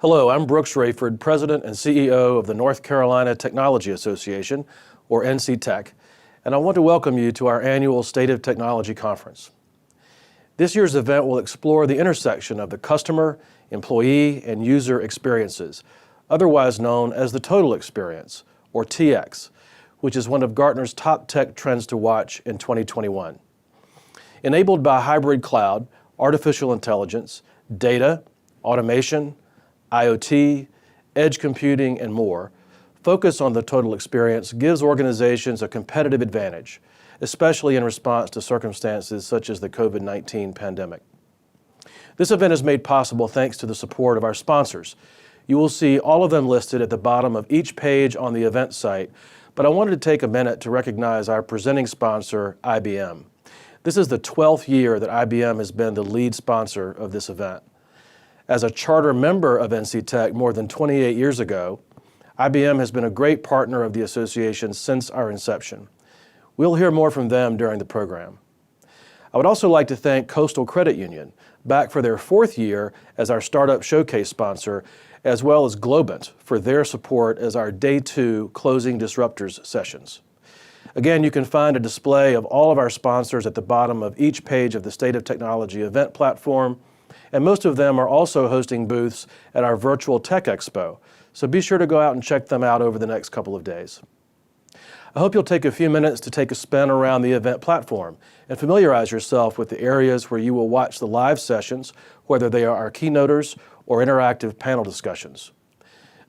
Hello, I'm Brooks Rayford, President and CEO of the North Carolina Technology Association, or NC Tech, and I want to welcome you to our annual State of Technology Conference. This year's event will explore the intersection of the customer, employee, and user experiences, otherwise known as the Total Experience, or TX, which is one of Gartner's top tech trends to watch in 2021. Enabled by hybrid cloud, artificial intelligence, data, automation, IoT, edge computing, and more, focus on the total experience gives organizations a competitive advantage, especially in response to circumstances such as the COVID-19 pandemic. This event is made possible thanks to the support of our sponsors. You will see all of them listed at the bottom of each page on the event site, but I wanted to take a minute to recognize our presenting sponsor, IBM. This is the 12th year that IBM has been the lead sponsor of this event. As a charter member of NC Tech more than 28 years ago, IBM has been a great partner of the association since our inception. We'll hear more from them during the program. I would also like to thank Coastal Credit Union, back for their 4th year as our Startup Showcase sponsor, as well as Globant for their support as our Day 2 Closing Disruptors sessions. Again, you can find a display of all of our sponsors at the bottom of each page of the State of Technology event platform, and most of them are also hosting booths at our virtual Tech Expo, so be sure to go out and check them out over the next couple of days. I hope you'll take a few minutes to take a spin around the event platform and familiarize yourself with the areas where you will watch the live sessions, whether they are our keynoters or interactive panel discussions.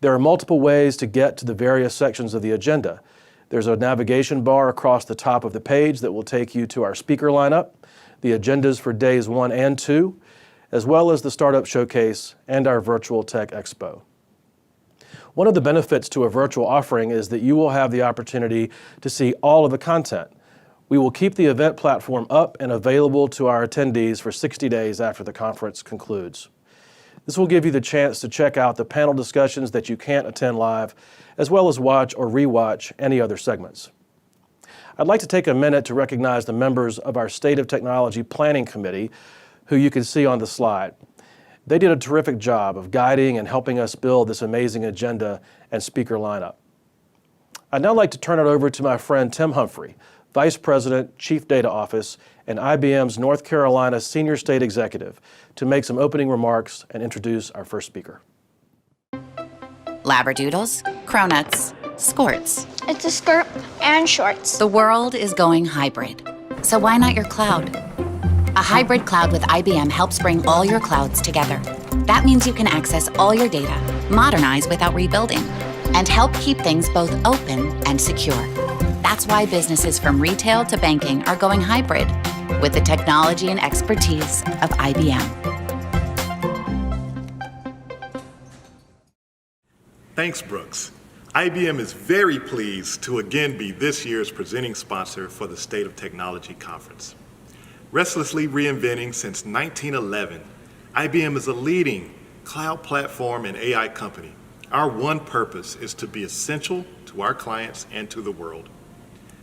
There are multiple ways to get to the various sections of the agenda. There's a navigation bar across the top of the page that will take you to our speaker lineup, the agendas for days 1 and 2, as well as the Startup Showcase and our virtual Tech Expo. One of the benefits to a virtual offering is that you will have the opportunity to see all of the content. We will keep the event platform up and available to our attendees for 60 days after the conference concludes. This will give you the chance to check out the panel discussions that you can't attend live, as well as watch or rewatch any other segments. I'd like to take a minute to recognize the members of our State of Technology Planning Committee, who you can see on the slide. They did a terrific job of guiding and helping us build this amazing agenda and speaker lineup. I'd now like to turn it over to my friend Tim Humphrey, Vice President, Chief Data Office, and IBM's North Carolina Senior State Executive, to make some opening remarks and introduce our first speaker. Labradoodles, cronuts, skorts. It's a skirt and shorts. The world is going hybrid. So why not your cloud? A hybrid cloud with IBM helps bring all your clouds together. That means you can access all your data, modernize without rebuilding, and help keep things both open and secure. That's why businesses from retail to banking are going hybrid with the technology and expertise of IBM. Thanks, Brooks. IBM is very pleased to again be this year's presenting sponsor for the State of Technology Conference. Restlessly reinventing since 1911, IBM is a leading cloud platform and AI company. Our one purpose is to be essential to our clients and to the world.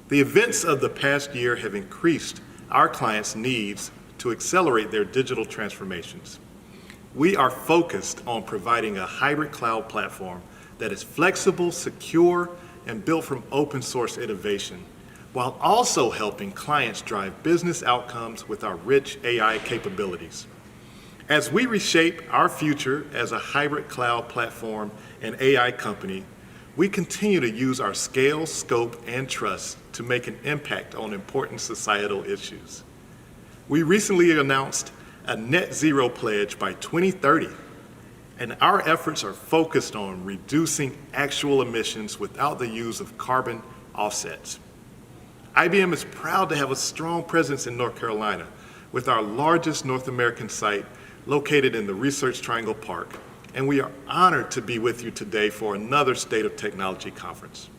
The events of the past year have increased our clients' needs to accelerate their digital transformations. We are focused on providing a hybrid cloud platform that is flexible, secure, and built from open source innovation, while also helping clients drive business outcomes with our rich AI capabilities. As we reshape our future as a hybrid cloud platform and AI company, we continue to use our scale, scope, and trust to make an impact on important societal issues. We recently announced a net zero pledge by 2030, and our efforts are focused on reducing actual emissions without the use of carbon offsets. IBM is proud to have a strong presence in North Carolina, with our largest North American site located in the Research Triangle Park, and we are honored to be with you today for another State of Technology Conference.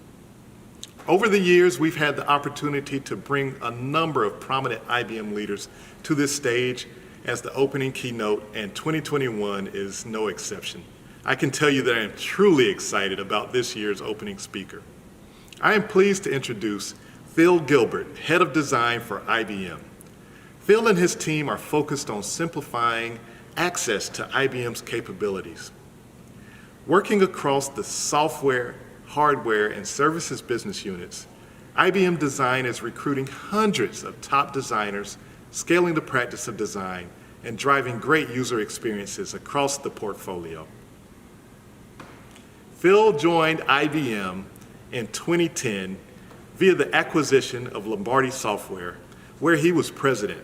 Over the years, we've had the opportunity to bring a number of prominent IBM leaders to this stage as the opening keynote, and 2021 is no exception. I can tell you that I am truly excited about this year's opening speaker. I am pleased to introduce Phil Gilbert, Head of Design for IBM. Phil and his team are focused on simplifying access to IBM's capabilities. Working across the software, hardware, and services business units, IBM Design is recruiting hundreds of top designers, scaling the practice of design, and driving great user experiences across the portfolio. Phil joined IBM in 2010 via the acquisition of Lombardi Software, where he was president.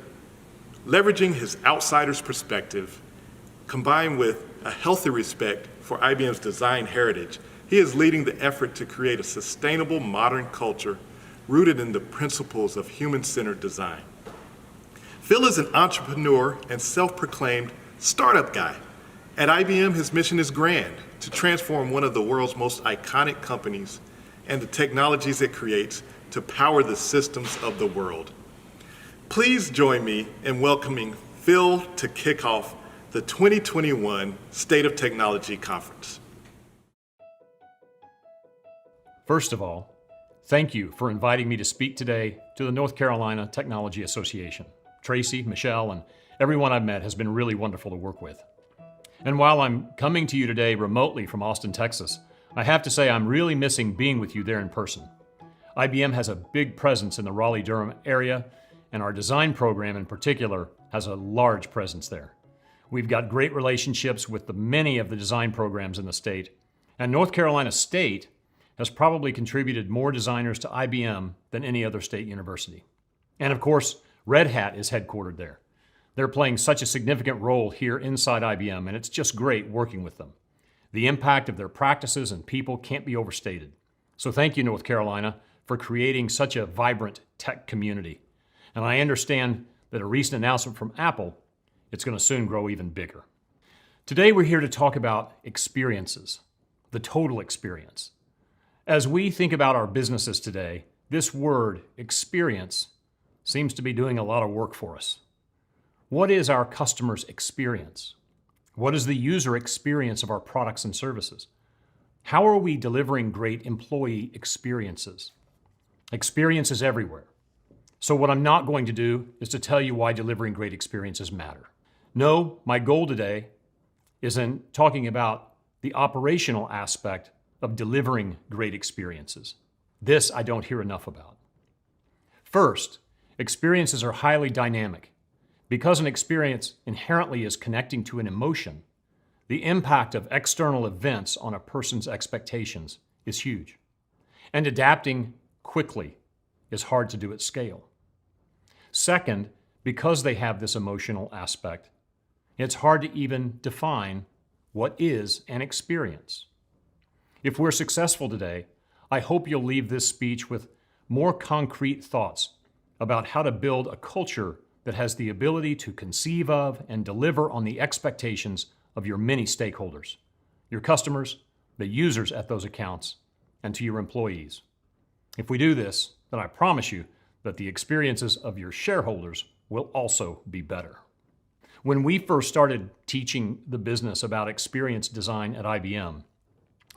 Leveraging his outsider's perspective, combined with a healthy respect for IBM's design heritage, he is leading the effort to create a sustainable modern culture rooted in the principles of human-centered design. Phil is an entrepreneur and self-proclaimed startup guy. At IBM, his mission is grand: to transform one of the world's most iconic companies and the technologies it creates to power the systems of the world. Please join me in welcoming Phil to kick off the 2021 State of Technology Conference. First of all, thank you for inviting me to speak today to the North Carolina Technology Association. Tracy, Michelle, and everyone I've met has been really wonderful to work with. And while I'm coming to you today remotely from Austin, Texas, I have to say I'm really missing being with you there in person. IBM has a big presence in the Raleigh-Durham area, and our design program in particular has a large presence there. We've got great relationships with many of the design programs in the state, and North Carolina State has probably contributed more designers to IBM than any other state university. And of course, Red Hat is headquartered there. They're playing such a significant role here inside IBM, and it's just great working with them. The impact of their practices and people can't be overstated. So thank you, North Carolina, for creating such a vibrant tech community. And I understand that a recent announcement from Apple, it's going to soon grow even bigger. Today we're here to talk about experiences, the total experience. As we think about our businesses today, this word, experience, seems to be doing a lot of work for us. What is our customer's experience? What is the user experience of our products and services? How are we delivering great employee experiences? Experiences everywhere. So what I'm not going to do is to tell you why delivering great experiences matter. No, my goal today is in talking about the operational aspect of delivering great experiences. This I don't hear enough about. First, experiences are highly dynamic. Because an experience inherently is connecting to an emotion, the impact of external events on a person's expectations is huge. And adapting quickly is hard to do at scale. Second, because they have this emotional aspect, it's hard to even define what is an experience. If we're successful today, I hope you'll leave this speech with more concrete thoughts about how to build a culture that has the ability to conceive of and deliver on the expectations of your many stakeholders, your customers, the users at those accounts, and to your employees. If we do this, then I promise you that the experiences of your shareholders will also be better. When we first started teaching the business about experience design at IBM,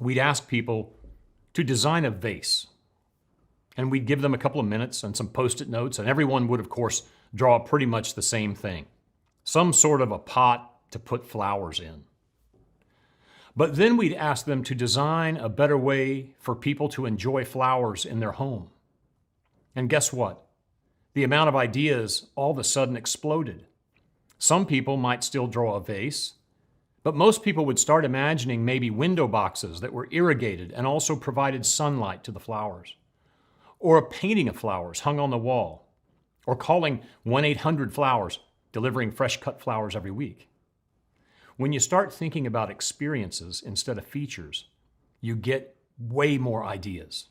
we'd ask people to design a vase. And we'd give them a couple of minutes and some Post-it notes, and everyone would, of course, draw pretty much the same thing. Some sort of a pot to put flowers in. But then we'd ask them to design a better way for people to enjoy flowers in their home. And guess what? The amount of ideas all of a sudden exploded. Some people might still draw a vase, but most people would start imagining maybe window boxes that were irrigated and also provided sunlight to the flowers. Or a painting of flowers hung on the wall. Or calling 1-800-Flowers, delivering fresh cut flowers every week. When you start thinking about experiences instead of features, you get way more ideas.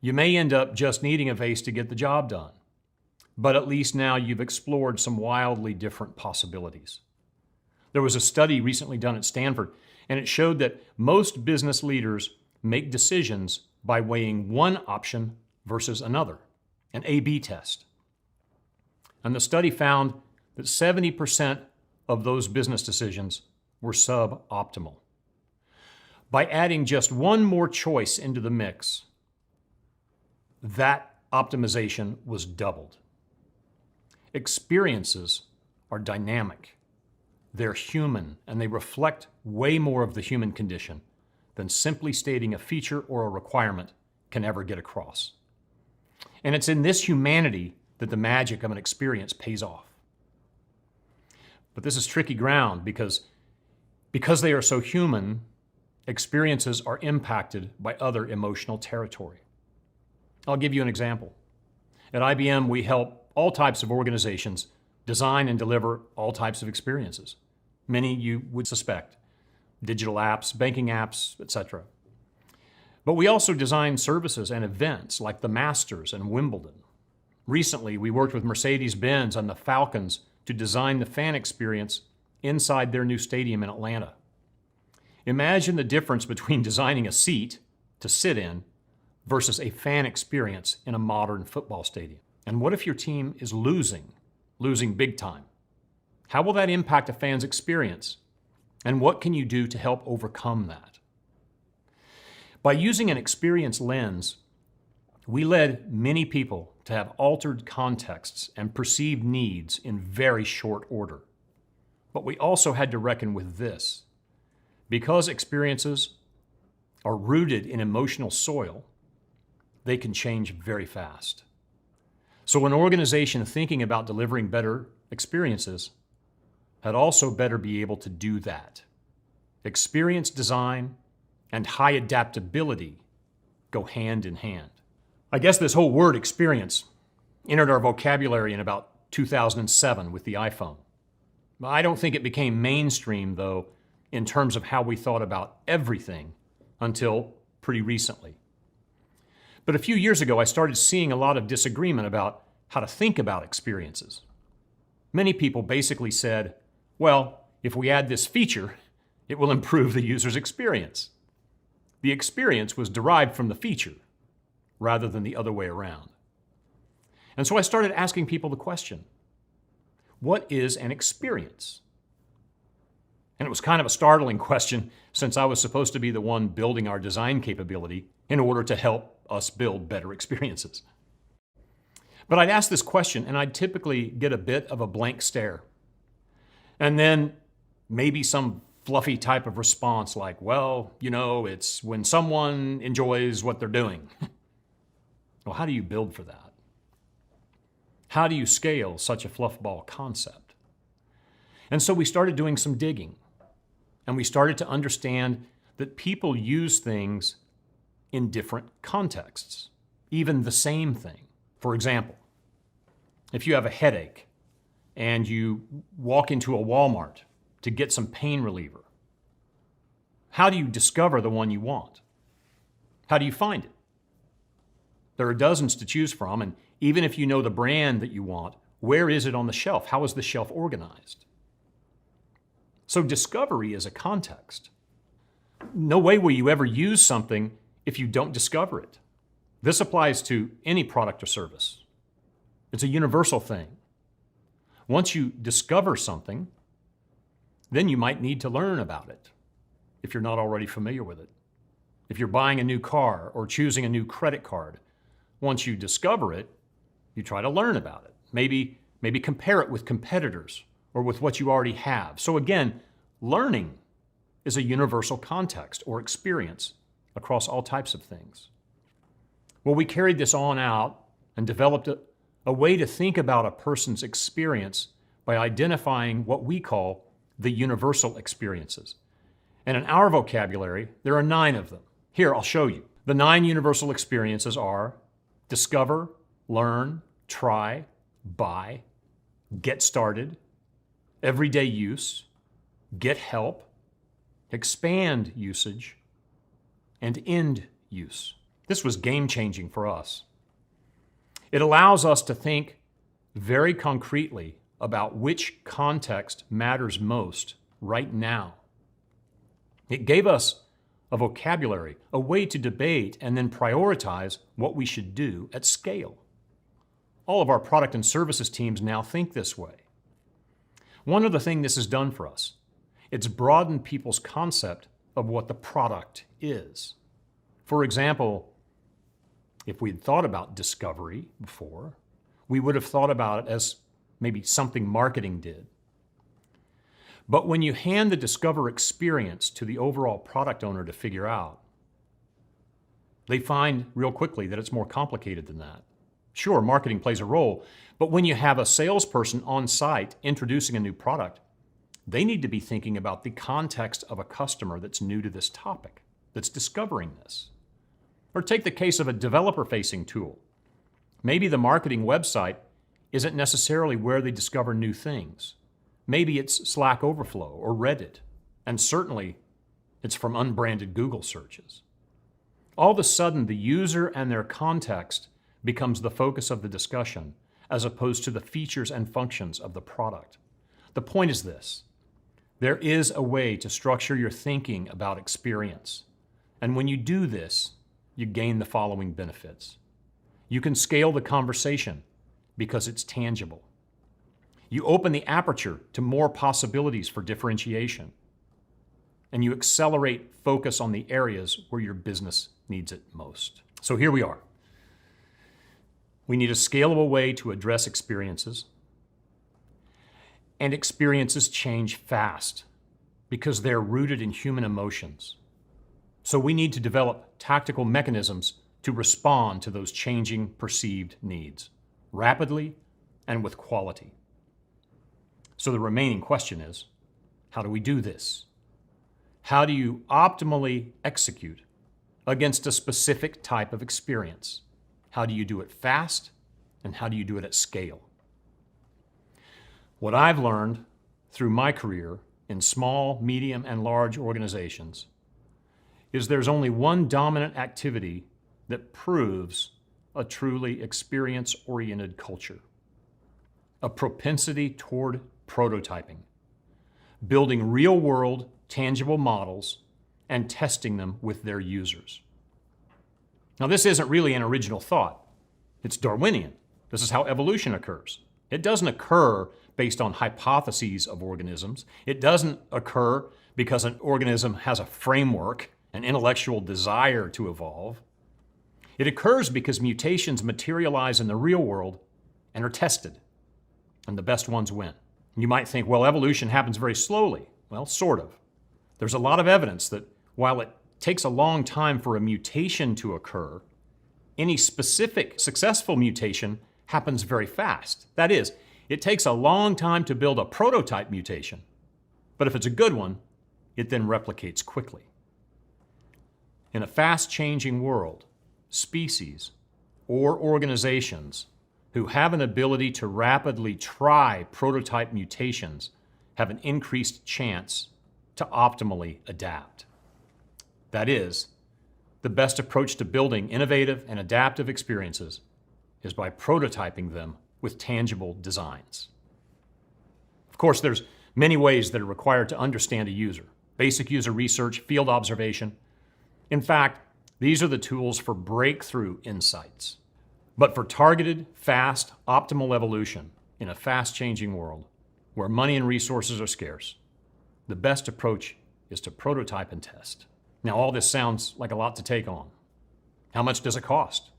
You may end up just needing a vase to get the job done, but at least now you've explored some wildly different possibilities. There was a study recently done at Stanford, and it showed that most business leaders make decisions by weighing one option versus another, an A/B test. And the study found that 70% of those business decisions were suboptimal. By adding just one more choice into the mix, that optimization was doubled. Experiences are dynamic. They're human, and they reflect way more of the human condition than simply stating a feature or a requirement can ever get across. And it's in this humanity that the magic of an experience pays off. But this is tricky ground because they are so human, experiences are impacted by other emotional territory. I'll give you an example. At IBM, we help all types of organizations design and deliver all types of experiences. Many you would suspect: digital apps, banking apps, etc. But we also design services and events like the Masters and Wimbledon. Recently, we worked with Mercedes-Benz on the Falcons to design the fan experience inside their new stadium in Atlanta. Imagine the difference between designing a seat to sit in versus a fan experience in a modern football stadium. And what if your team is losing big time? How will that impact a fan's experience? And what can you do to help overcome that? By using an experience lens, we led many people to have altered contexts and perceived needs in very short order. But we also had to reckon with this. Because experiences are rooted in emotional soil, they can change very fast. So an organization thinking about delivering better experiences had also better be able to do that. Experience design and high adaptability go hand in hand. I guess this whole word experience entered our vocabulary in about 2007 with the iPhone. I don't think it became mainstream, though, in terms of how we thought about everything until pretty recently. But a few years ago, I started seeing a lot of disagreement about how to think about experiences. Many people basically said, well, if we add this feature, it will improve the user's experience. The experience was derived from the feature rather than the other way around. And so I started asking people the question, what is an experience? And it was kind of a startling question since I was supposed to be the one building our design capability in order to help us build better experiences. But I'd ask this question and I'd typically get a bit of a blank stare. And then maybe some fluffy type of response like, well, it's when someone enjoys what they're doing. Well, how do you build for that? How do you scale such a fluffball concept? And so we started doing some digging, and we started to understand that people use things in different contexts, even the same thing. For example, if you have a headache and you walk into a Walmart to get some pain reliever, how do you discover the one you want? How do you find it? There are dozens to choose from, and even if you know the brand that you want, where is it on the shelf? How is the shelf organized? So discovery is a context. No way will you ever use something if you don't discover it. This applies to any product or service. It's a universal thing. Once you discover something, then you might need to learn about it if you're not already familiar with it. If you're buying a new car or choosing a new credit card, once you discover it, you try to learn about it. Maybe compare it with competitors or with what you already have. So again, learning is a universal context or experience across all types of things. Well, we carried this on out and developed a way to think about a person's experience by identifying what we call the universal experiences. And in our vocabulary, there are 9 of them. Here, I'll show you. The 9 universal experiences are discover, learn, try, buy, get started, everyday use, get help, expand usage, and end use. This was game-changing for us. It allows us to think very concretely about which context matters most right now. It gave us a vocabulary, a way to debate and then prioritize what we should do at scale. All of our product and services teams now think this way. One other thing this has done for us, it's broadened people's concept of what the product is. For example, if we'd thought about discovery before, we would have thought about it as maybe something marketing did. But when you hand the discover experience to the overall product owner to figure out, they find real quickly that it's more complicated than that. Sure, marketing plays a role, but when you have a salesperson on site introducing a new product, they need to be thinking about the context of a customer that's new to this topic, that's discovering this. Or take the case of a developer-facing tool. Maybe the marketing website isn't necessarily where they discover new things. Maybe it's Slack Overflow or Reddit, and certainly it's from unbranded Google searches. All of a sudden, the user and their context becomes the focus of the discussion, as opposed to the features and functions of the product. The point is this: there is a way to structure your thinking about experience. And when you do this, you gain the following benefits. You can scale the conversation because it's tangible. You open the aperture to more possibilities for differentiation. And you accelerate focus on the areas where your business needs it most. So here we are. We need a scalable way to address experiences. And experiences change fast because they're rooted in human emotions. So we need to develop tactical mechanisms to respond to those changing perceived needs, rapidly and with quality. So the remaining question is, how do we do this? How do you optimally execute against a specific type of experience? How do you do it fast, and how do you do it at scale? What I've learned through my career in small, medium, and large organizations is there's only one dominant activity that proves a truly experience-oriented culture: a propensity toward prototyping, building real-world, tangible models, and testing them with their users. Now, this isn't really an original thought. It's Darwinian. This is how evolution occurs. It doesn't occur based on hypotheses of organisms. It doesn't occur because an organism has a framework, an intellectual desire to evolve. It occurs because mutations materialize in the real world and are tested, and the best ones win. You might think, well, evolution happens very slowly. Well, sort of. There's a lot of evidence that while it takes a long time for a mutation to occur, any specific successful mutation happens very fast. That is, it takes a long time to build a prototype mutation, but if it's a good one, it then replicates quickly. In a fast-changing world, species or organizations who have an ability to rapidly try prototype mutations have an increased chance to optimally adapt. That is, the best approach to building innovative and adaptive experiences is by prototyping them with tangible designs. Of course, there's many ways that are required to understand a user: basic user research, field observation. In fact, these are the tools for breakthrough insights. But for targeted, fast, optimal evolution in a fast-changing world where money and resources are scarce, the best approach is to prototype and test. Now, all this sounds like a lot to take on. How much does it cost?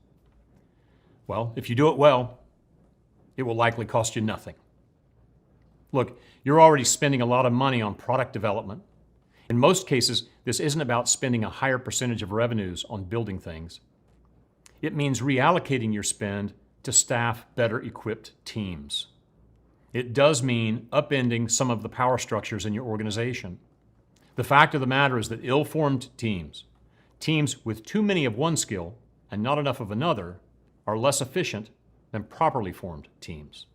Well, if you do it well, it will likely cost you nothing. Look, you're already spending a lot of money on product development. In most cases, this isn't about spending a higher percentage of revenues on building things. It means reallocating your spend to staff better-equipped teams. It does mean upending some of the power structures in your organization. The fact of the matter is that ill-formed teams, teams with too many of one skill and not enough of another, are less efficient than properly formed teams.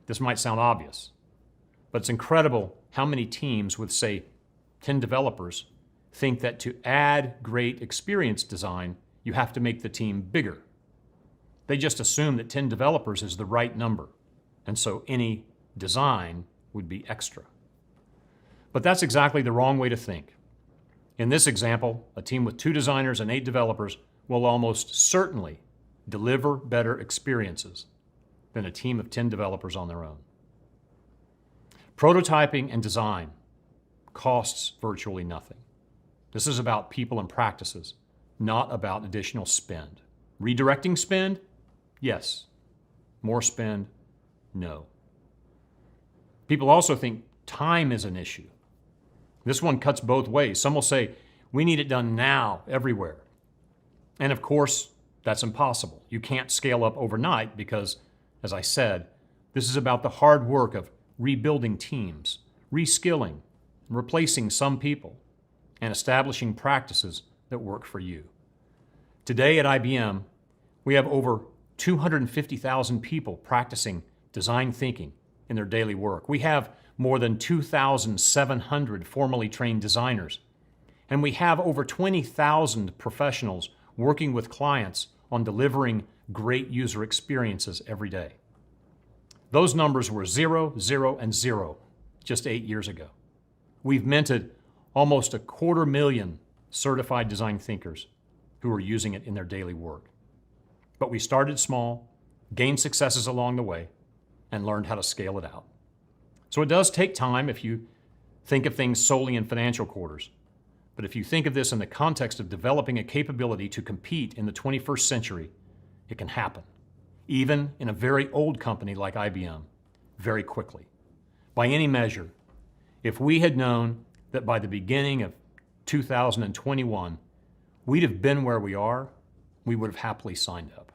This might sound obvious, but it's incredible how many teams with, say, 10 developers think that to add great experience design, you have to make the team bigger. They just assume that 10 developers is the right number, and so any design would be extra. But that's exactly the wrong way to think. In this example, a team with 2 designers and 8 developers will almost certainly deliver better experiences than a team of 10 developers on their own. Prototyping and design costs virtually nothing. This is about people and practices, not about additional spend. Redirecting spend? Yes. More spend? No. People also think Time is an issue. This one cuts both ways. Some will say, we need it done now, everywhere. And of course, that's impossible. You can't scale up overnight because, as I said, this is about the hard work of rebuilding teams, reskilling, replacing some people, and establishing practices that work for you. Today at IBM, we have over 250,000 people practicing design thinking in their daily work. We have more than 2,700 formally trained designers, and we have over 20,000 professionals working with clients on delivering great user experiences every day. Those numbers were 0, 0, and 0 just 8 years ago. We've minted almost 250,000 certified design thinkers who are using it in their daily work. But we started small, gained successes along the way, and learned how to scale it out. So it does take time if you think of things solely in financial quarters. But if you think of this in the context of developing a capability to compete in the 21st century, it can happen, even in a very old company like IBM, very quickly. By any measure, if we had known that by the beginning of 2021, we'd have been where we are, we would have happily signed up.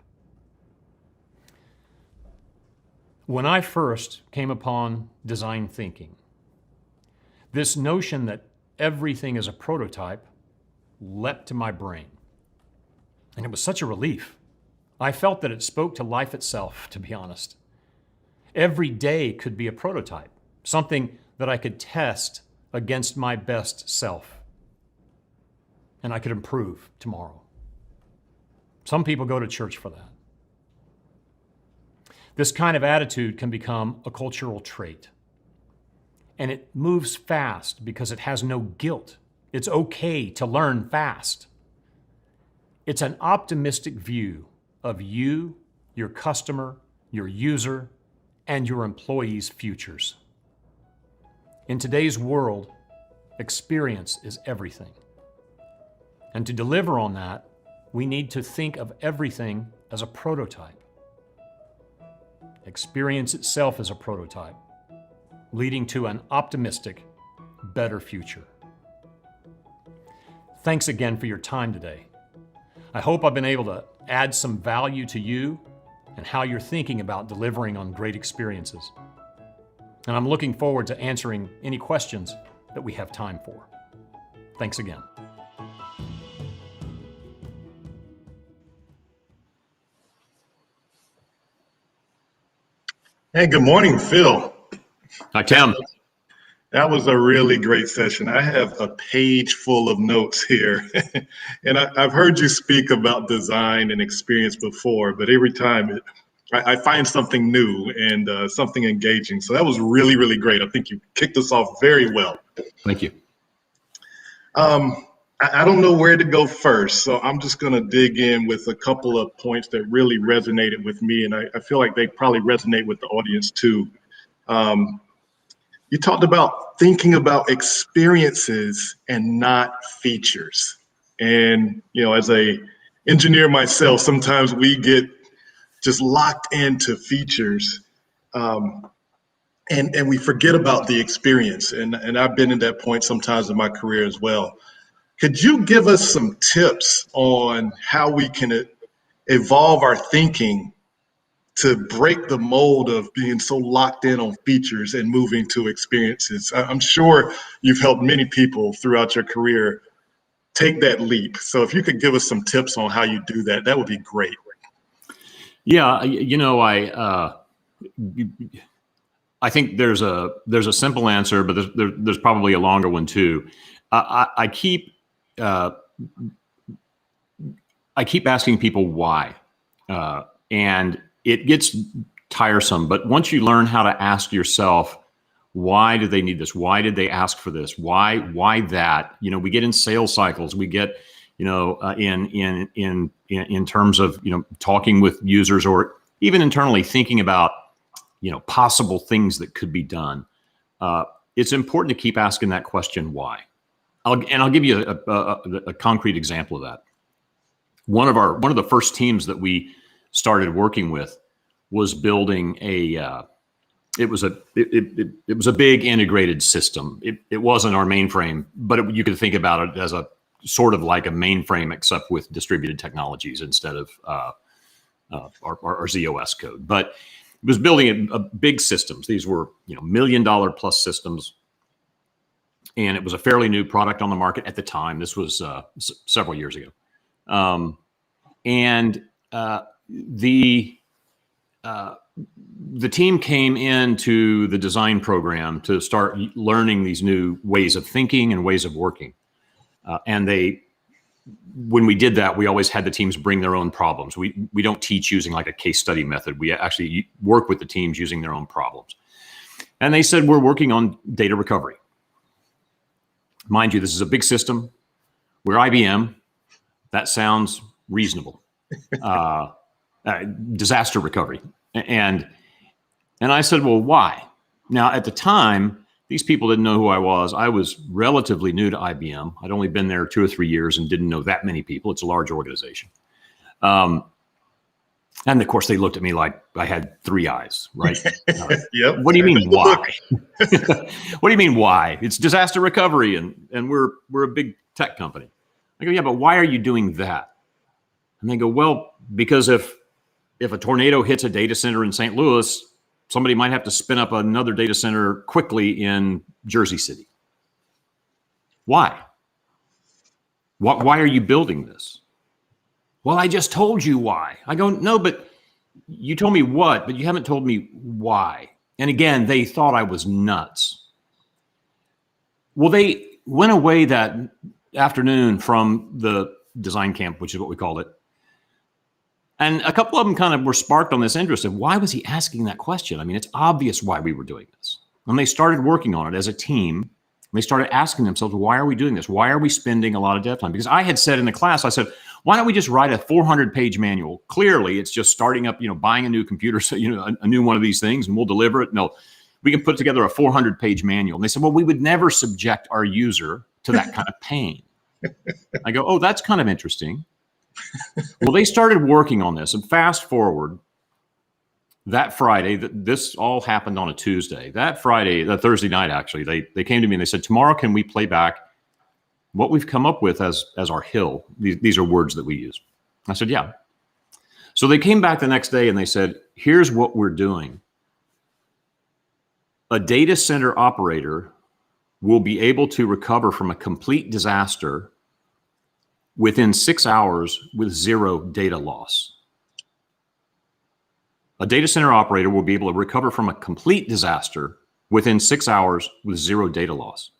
When I first came upon design thinking, this notion that everything is a prototype leapt to my brain. And it was such a relief. I felt that it spoke to life itself, to be honest. Every day could be a prototype, something that I could test against my best self. And I could improve tomorrow. Some people go to church for that. This kind of attitude can become a cultural trait. And it moves fast because it has no guilt. It's okay to learn fast. It's an optimistic view of you, your customer, your user, and your employees' futures. In today's world, experience is everything. And to deliver on that, we need to think of everything as a prototype. Experience itself as a prototype, leading to an optimistic, better future. Thanks again for your time today. I hope I've been able to add some value to you and how you're thinking about delivering on great experiences. And I'm looking forward to answering any questions that we have time for. Thanks again. Hey, good morning, Phil. Hi, Tim. That was a really great session. I have a page full of notes here. And I've heard you speak about design and experience before, but every time I find something new and something engaging. So that was really, really great. I think you kicked us off very well. Thank you. I don't know where to go first, so I'm just going to dig in with a couple of points that really resonated with me, and I feel like they probably resonate with the audience too. You talked about thinking about experiences and not features. And, you know, as a engineer myself, sometimes we get just locked into features and we forget about the experience. And I've been in that point sometimes in my career as well. Could you give us some tips on how we can evolve our thinking to break the mold of being so locked in on features and moving to experiences? I'm sure you've helped many people throughout your career take that leap. So if you could give us some tips on how you do that, that would be great. Yeah, you know, I think there's a simple answer, but there's probably a longer one too. I keep asking people why, and it gets tiresome. But once you learn how to ask yourself, why do they need this? Why did they ask for this? Why that? You know, we get in sales cycles. We get, you know, in terms of, you know, talking with users or even internally thinking about, you know, possible things that could be done. It's important to keep asking that question, why? I'll give you a concrete example of that. One of the first teams that we started working with was building it was a big integrated system. It wasn't our mainframe, but you could think about it as a sort of like a mainframe, except with distributed technologies instead of our ZOS code. But it was building a big systems. These were $1 million plus systems, and it was a fairly new product on the market at the time. This was several years ago, the team came into the design program to start learning these new ways of thinking and ways of working. When we did that, we always had the teams bring their own problems. We don't teach using like a case study method. We actually work with the teams using their own problems. And they said, we're working on data recovery. Mind you, this is a big system. We're IBM. That sounds reasonable. Disaster recovery. And I said, well, why? Now, at the time, these people didn't know who I was. I was relatively new to IBM. I'd only been there 2 or 3 years and didn't know that many people. It's a large organization. And of course, they looked at me like I had 3 eyes, right? Yep. What do you mean, why? What do you mean, why? It's disaster recovery, and we're a big tech company. I go, yeah, but why are you doing that? And they go, well, because if a tornado hits a data center in St. Louis, somebody might have to spin up another data center quickly in Jersey City. Why? Why are you building this? Well, I just told you why. I go, no, but you told me what, but you haven't told me why. And again, they thought I was nuts. Well, they went away that afternoon from the design camp, which is what we called it. And a couple of them kind of were sparked on this interest of why was he asking that question? I mean, it's obvious why we were doing this. When they started working on it as a team, they started asking themselves, why are we doing this? Why are we spending a lot of dev time? Because I had said in the class, I said, why don't we just write a 400-page manual? Clearly, it's just starting up, buying a new computer, so, a new one of these things, and we'll deliver it. No, we can put together a 400-page manual. And they said, well, we would never subject our user to that kind of pain. I go, oh, that's kind of interesting. Well, they started working on this, and fast forward that Friday, this all happened on a Tuesday. That Friday, that Thursday night, actually, they came to me and they said, tomorrow, can we play back what we've come up with as our hill? These are words that we use. I said, yeah. So they came back the next day and they said, here's what we're doing. A data center operator will be able to recover from a complete disaster within 6 hours with 0 data loss. A data center operator will be able to recover from a complete disaster within 6 hours with 0 data loss.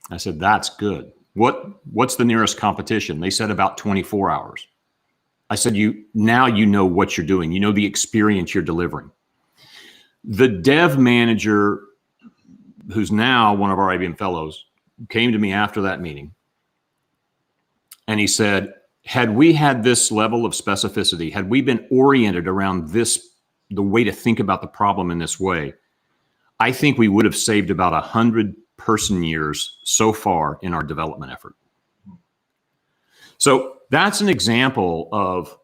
I said, that's good. What's the nearest competition? They said about 24 hours. I said, now you know what you're doing. You know the experience you're delivering. The dev manager, who's now one of our IBM fellows, came to me after that meeting. And he said, had we had this level of specificity, had we been oriented around this, the way to think about the problem in this way, I think we would have saved about 100 person years so far in our development effort. So that's an example of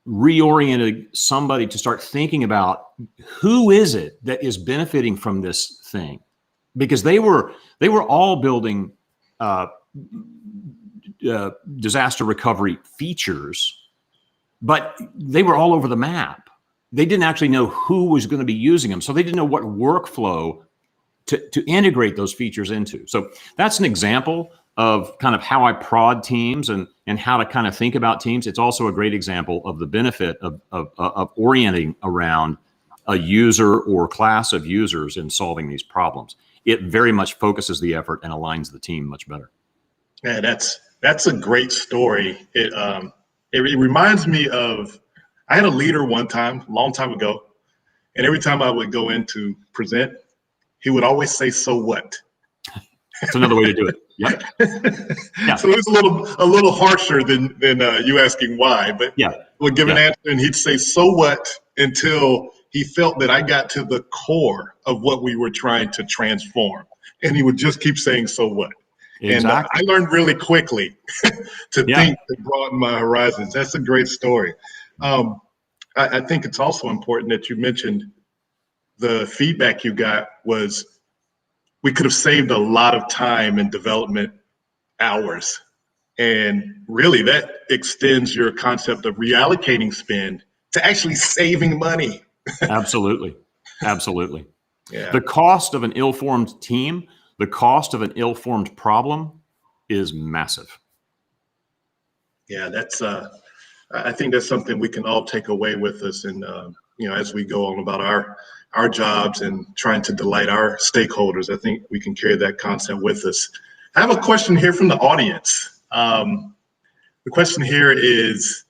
reorienting somebody to start thinking about who is it that is benefiting from this thing, because they were all building disaster recovery features, but they were all over the map. They didn't actually know who was going to be using them, so they didn't know what workflow to integrate those features into. So that's an example of kind of how I prod teams and how to kind of think about teams. It's also a great example of the benefit of orienting around a user or class of users in solving these problems. It very much focuses the effort and aligns the team much better. Yeah, that's a great story. It reminds me of, I had a leader one time, a long time ago, and every time I would go in to present, he would always say, so what? That's another way to do it. Yep. Yeah. So it's a little harsher than you asking why, but yeah, would give an answer and he'd say, so what, until he felt that I got to the core of what we were trying to transform. And he would just keep saying, so what? Exactly. And I learned really quickly to think, to broaden my horizons. That's a great story. I think it's also important that you mentioned the feedback you got was we could have saved a lot of time in development hours. And really that extends your concept of reallocating spend to actually saving money. Absolutely. Absolutely. Yeah. The cost of an ill-formed team, the cost of an ill-formed problem is massive. Yeah, that's I think that's something we can all take away with us, and as we go on about our jobs and trying to delight our stakeholders, I think we can carry that concept with us. I have a question here from the audience. The question here is,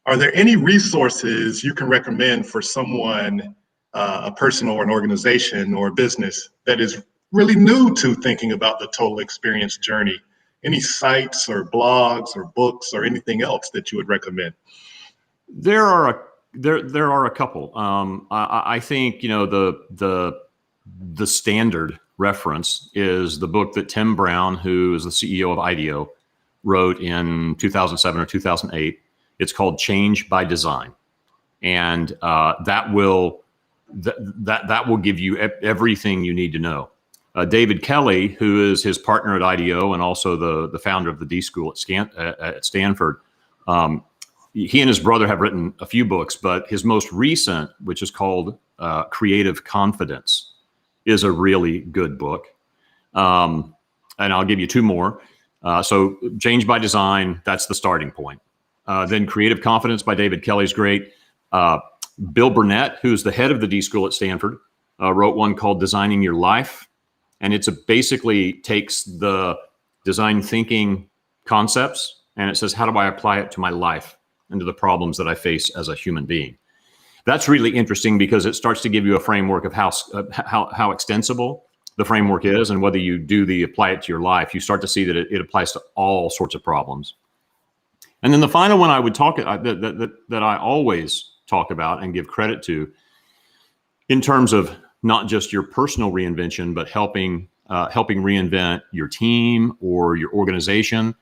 are there any resources you can recommend for someone, a person or an organization or a business that is really new to thinking about the total experience journey? Any sites or blogs or books or anything else that you would recommend? There are a couple. I think the standard reference is the book that Tim Brown, who is the CEO of IDEO, wrote in 2007 or 2008. It's called Change by Design, and that will give you everything you need to know. David Kelly, who is his partner at IDEO and also the founder of the D School at Stanford, he and his brother have written a few books, but his most recent, which is called Creative Confidence, is a really good book. And I'll give you two more. So Change by Design, that's the starting point. Then Creative Confidence by David Kelly is great. Bill Burnett, who's the head of the D School at Stanford, wrote one called Designing Your Life. And it's basically takes the design thinking concepts and it says, how do I apply it to my life and to the problems that I face as a human being? That's really interesting because it starts to give you a framework of how extensible the framework is, and whether you apply it to your life, you start to see that it applies to all sorts of problems. And then the final one I would that I always talk about and give credit to in terms of not just your personal reinvention, but helping reinvent your team or your organization,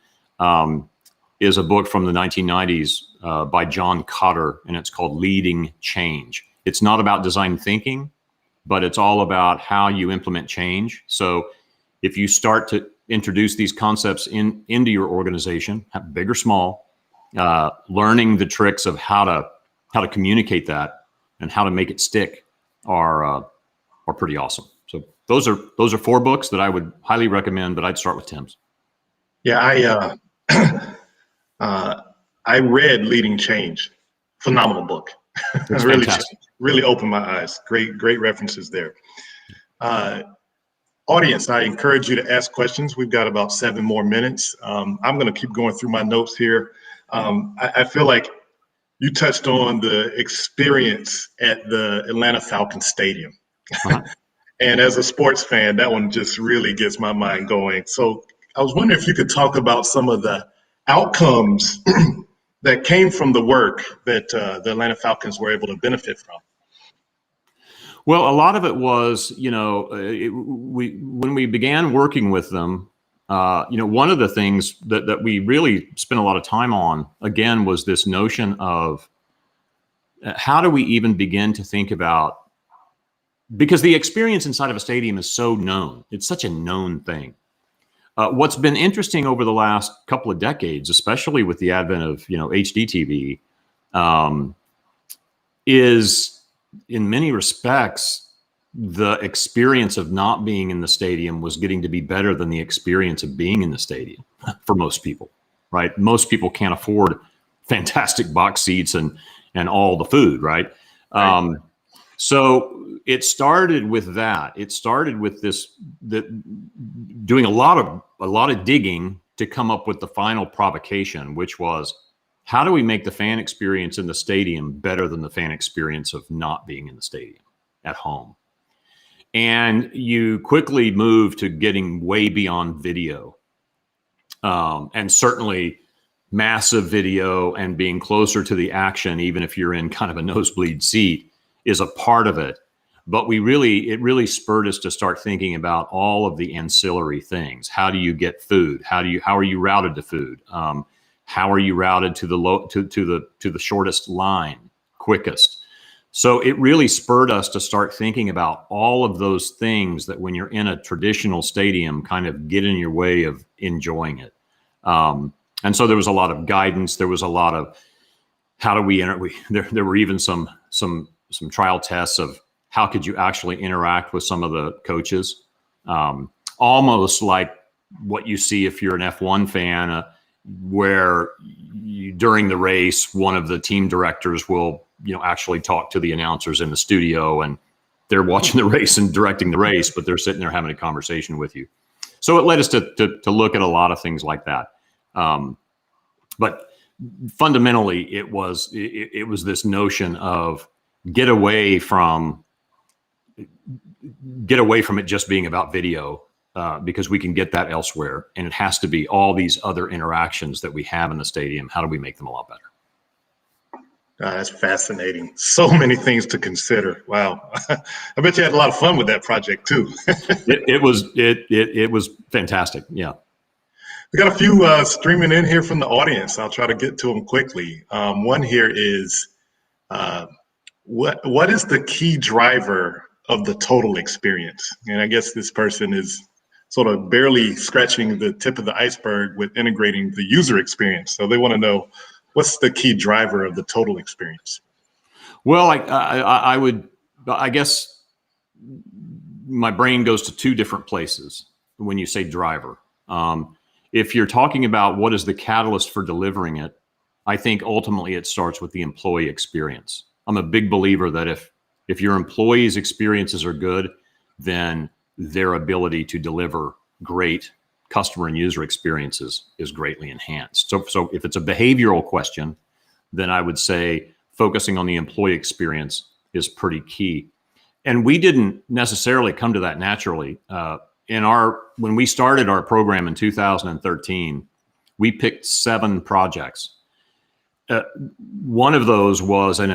is a book from the 1990s by John Cotter, and it's called Leading Change. It's not about design thinking, but it's all about how you implement change. So if you start to introduce these concepts into your organization, big or small, learning the tricks of how to communicate that and how to make it stick are pretty awesome. So those are four books that I would highly recommend, but I'd start with Tim's. Yeah, I read Leading Change. Phenomenal book. It's really, fantastic. really opened my eyes. Great references there. Audience, I encourage you to ask questions. We've got about 7 more minutes. I'm going to keep going through my notes here. I feel like you touched on the experience at the Atlanta Falcons Stadium. Uh-huh. And as a sports fan, that one just really gets my mind going. So I was wondering if you could talk about some of the outcomes that came from the work that the Atlanta Falcons were able to benefit from. Well, a lot of it was, when we began working with them, one of the things that we really spent a lot of time on, again, was this notion of how do we even begin to think about, because the experience inside of a stadium is so known. It's such a known thing. What's been interesting over the last couple of decades, especially with the advent of HD TV, is in many respects the experience of not being in the stadium was getting to be better than the experience of being in the stadium for most people. Right? Most people can't afford fantastic box seats and all the food. Right? So it started with that. It started with doing a lot of digging to come up with the final provocation, which was, how do we make the fan experience in the stadium better than the fan experience of not being in the stadium at home? And you quickly move to getting way beyond video, and certainly massive video and being closer to the action, even if you're in kind of a nosebleed seat, is a part of it. But it really spurred us to start thinking about all of the ancillary things. How do you get food? How are you routed to food? How are you routed to the shortest line quickest? So it really spurred us to start thinking about all of those things that when you're in a traditional stadium kind of get in your way of enjoying it. And so there was a lot of guidance. There was a lot of how do we enter? There were even some trial tests of how could you actually interact with some of the coaches, almost like what you see if you're an F1 fan, where during the race, one of the team directors will actually talk to the announcers in the studio, and they're watching the race and directing the race, but they're sitting there having a conversation with you. So it led us to look at a lot of things like that. But fundamentally, it was this notion of get away from it just being about video, because we can get that elsewhere, and it has to be all these other interactions that we have in the stadium. How do we make them a lot better? That's fascinating. So many things to consider. Wow. I bet you had a lot of fun with that project too. It was fantastic. Yeah. We got a few streaming in here from the audience. I'll try to get to them quickly. One here is, what is the key driver of the total experience? And I guess this person is sort of barely scratching the tip of the iceberg with integrating the user experience. So they want to know, what's the key driver of the total experience? Well, I guess my brain goes to two different places when you say driver. If you're talking about what is the catalyst for delivering it, I think ultimately it starts with the employee experience. I'm a big believer that if your employees' experiences are good, then their ability to deliver great customer and user experiences is greatly enhanced. So if it's a behavioral question, then I would say focusing on the employee experience is pretty key. And we didn't necessarily come to that naturally. When we started our program in 2013, we picked 7 projects. One of those was a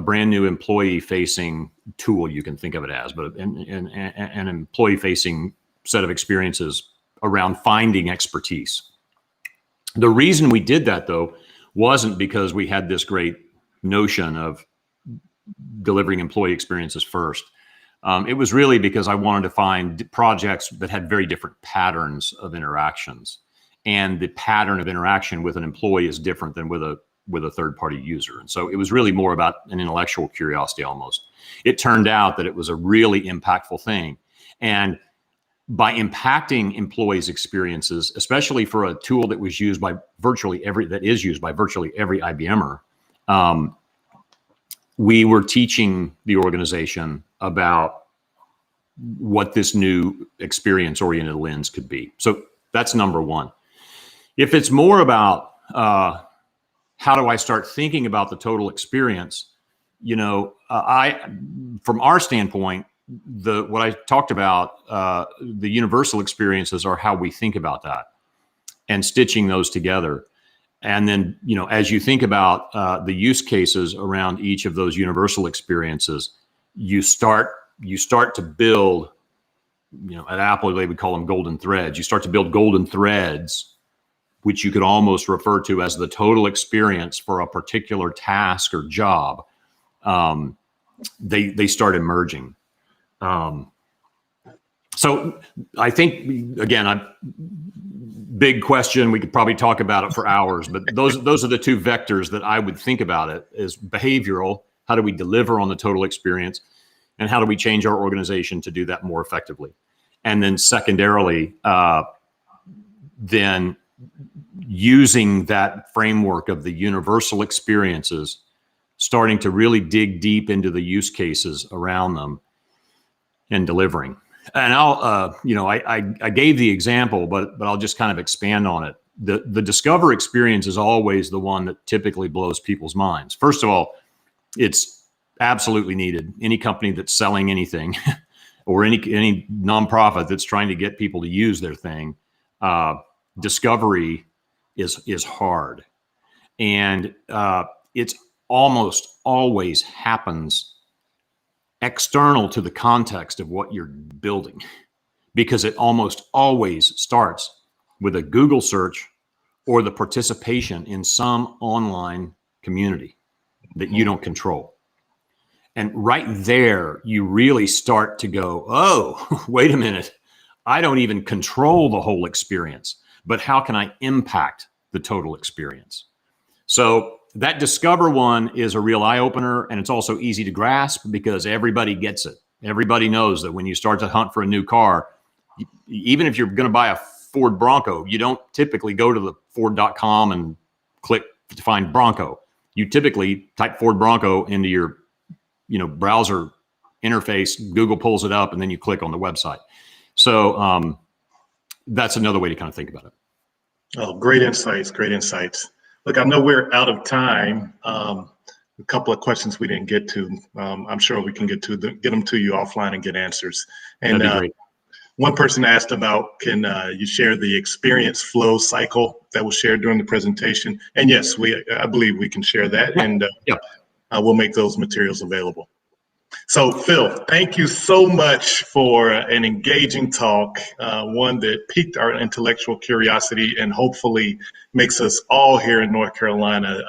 brand new employee-facing tool, you can think of it as, but an employee-facing set of experiences around finding expertise. The reason we did that, though, wasn't because we had this great notion of delivering employee experiences first. It was really because I wanted to find projects that had very different patterns of interactions, and the pattern of interaction with an employee is different than with a third-party user. And so it was really more about an intellectual curiosity almost. It turned out that it was a really impactful thing. And by impacting employees' experiences, especially for a tool that was used by virtually every IBMer, we were teaching the organization about what this new experience-oriented lens could be. So that's number one. If it's more about how do I start thinking about the total experience, from our standpoint, what I talked about, the universal experiences are how we think about that and stitching those together. And then, as you think about the use cases around each of those universal experiences, you start to build, at Apple, they would call them golden threads. You start to build golden threads, which you could almost refer to as the total experience for a particular task or job. They start emerging. So I think, again, big question. We could probably talk about it for hours, but those are the two vectors that I would think about it is behavioral. How do we deliver on the total experience? And how do we change our organization to do that more effectively? And then secondarily, then using that framework of the universal experiences, starting to really dig deep into the use cases around them and delivering. And I gave the example, but I'll just kind of expand on it. The Discover experience is always the one that typically blows people's minds. First of all, it's absolutely needed. Any company that's selling anything or any nonprofit that's trying to get people to use their thing, discovery is hard. And it's almost always happens external to the context of what you're building, because it almost always starts with a Google search or the participation in some online community that you don't control. And right there, you really start to go, oh, wait a minute. I don't even control the whole experience, but how can I impact the total experience? So that Discover one is a real eye opener, and it's also easy to grasp because everybody gets it. Everybody knows that when you start to hunt for a new car, even if you're going to buy a Ford Bronco, you don't typically go to the Ford.com and click to find Bronco. You typically type Ford Bronco into your browser interface, Google pulls it up, and then you click on the website. So that's another way to kind of think about it. Oh, great insights, great insights. Look, I know we're out of time. A couple of questions we didn't get to. I'm sure we can get them to you offline and get answers. And That'd be great. One person asked about, can you share the experience flow cycle that was shared during the presentation? And yes, I believe we can share that, and we'll make those materials available. So Phil, thank you so much for an engaging talk, one that piqued our intellectual curiosity and hopefully makes us all here in North Carolina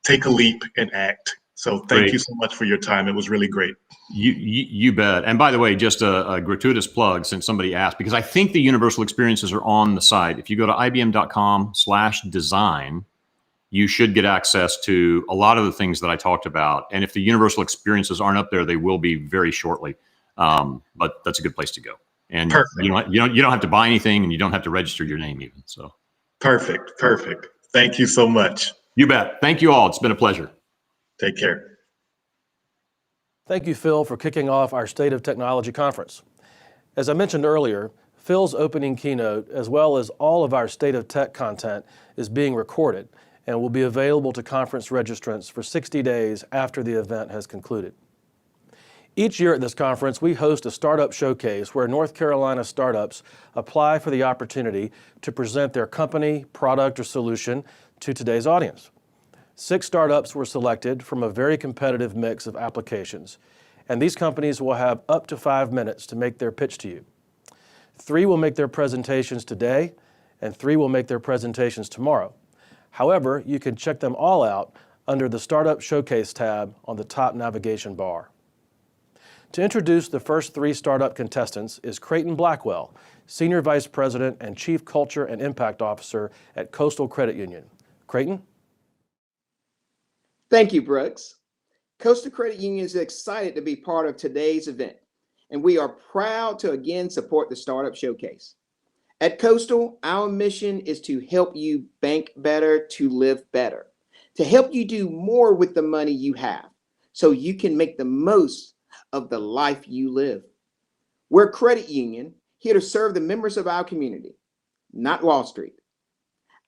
take a leap and act. So thank you so much for your time. It was really great. You bet. And by the way, just a gratuitous plug, since somebody asked, because I think the universal experiences are on the site. If you go to ibm.com/design, you should get access to a lot of the things that I talked about. And if the universal experiences aren't up there, they will be very shortly. But that's a good place to go. And you don't have to buy anything, and you don't have to register your name even. So perfect. Thank you so much. You bet. Thank you all. It's been a pleasure. Take care. Thank you, Phil, for kicking off our State of Technology Conference. As I mentioned earlier, Phil's opening keynote, as well as all of our State of Tech content, is being recorded and will be available to conference registrants for 60 days after the event has concluded. Each year at this conference, we host a startup showcase where North Carolina startups apply for the opportunity to present their company, product, or solution to today's audience. 6 startups were selected from a very competitive mix of applications, and these companies will have up to 5 minutes to make their pitch to you. 3 will make their presentations today, and 3 will make their presentations tomorrow. However, you can check them all out under the Startup Showcase tab on the top navigation bar. To introduce the first 3 startup contestants is Creighton Blackwell, Senior Vice President and Chief Culture and Impact Officer at Coastal Credit Union. Creighton? Thank you, Brooks. Coastal Credit Union is excited to be part of today's event, and we are proud to again support the Startup Showcase. At Coastal, our mission is to help you bank better, to live better, to help you do more with the money you have so you can make the most of the life you live. We're a credit union here to serve the members of our community, not Wall Street.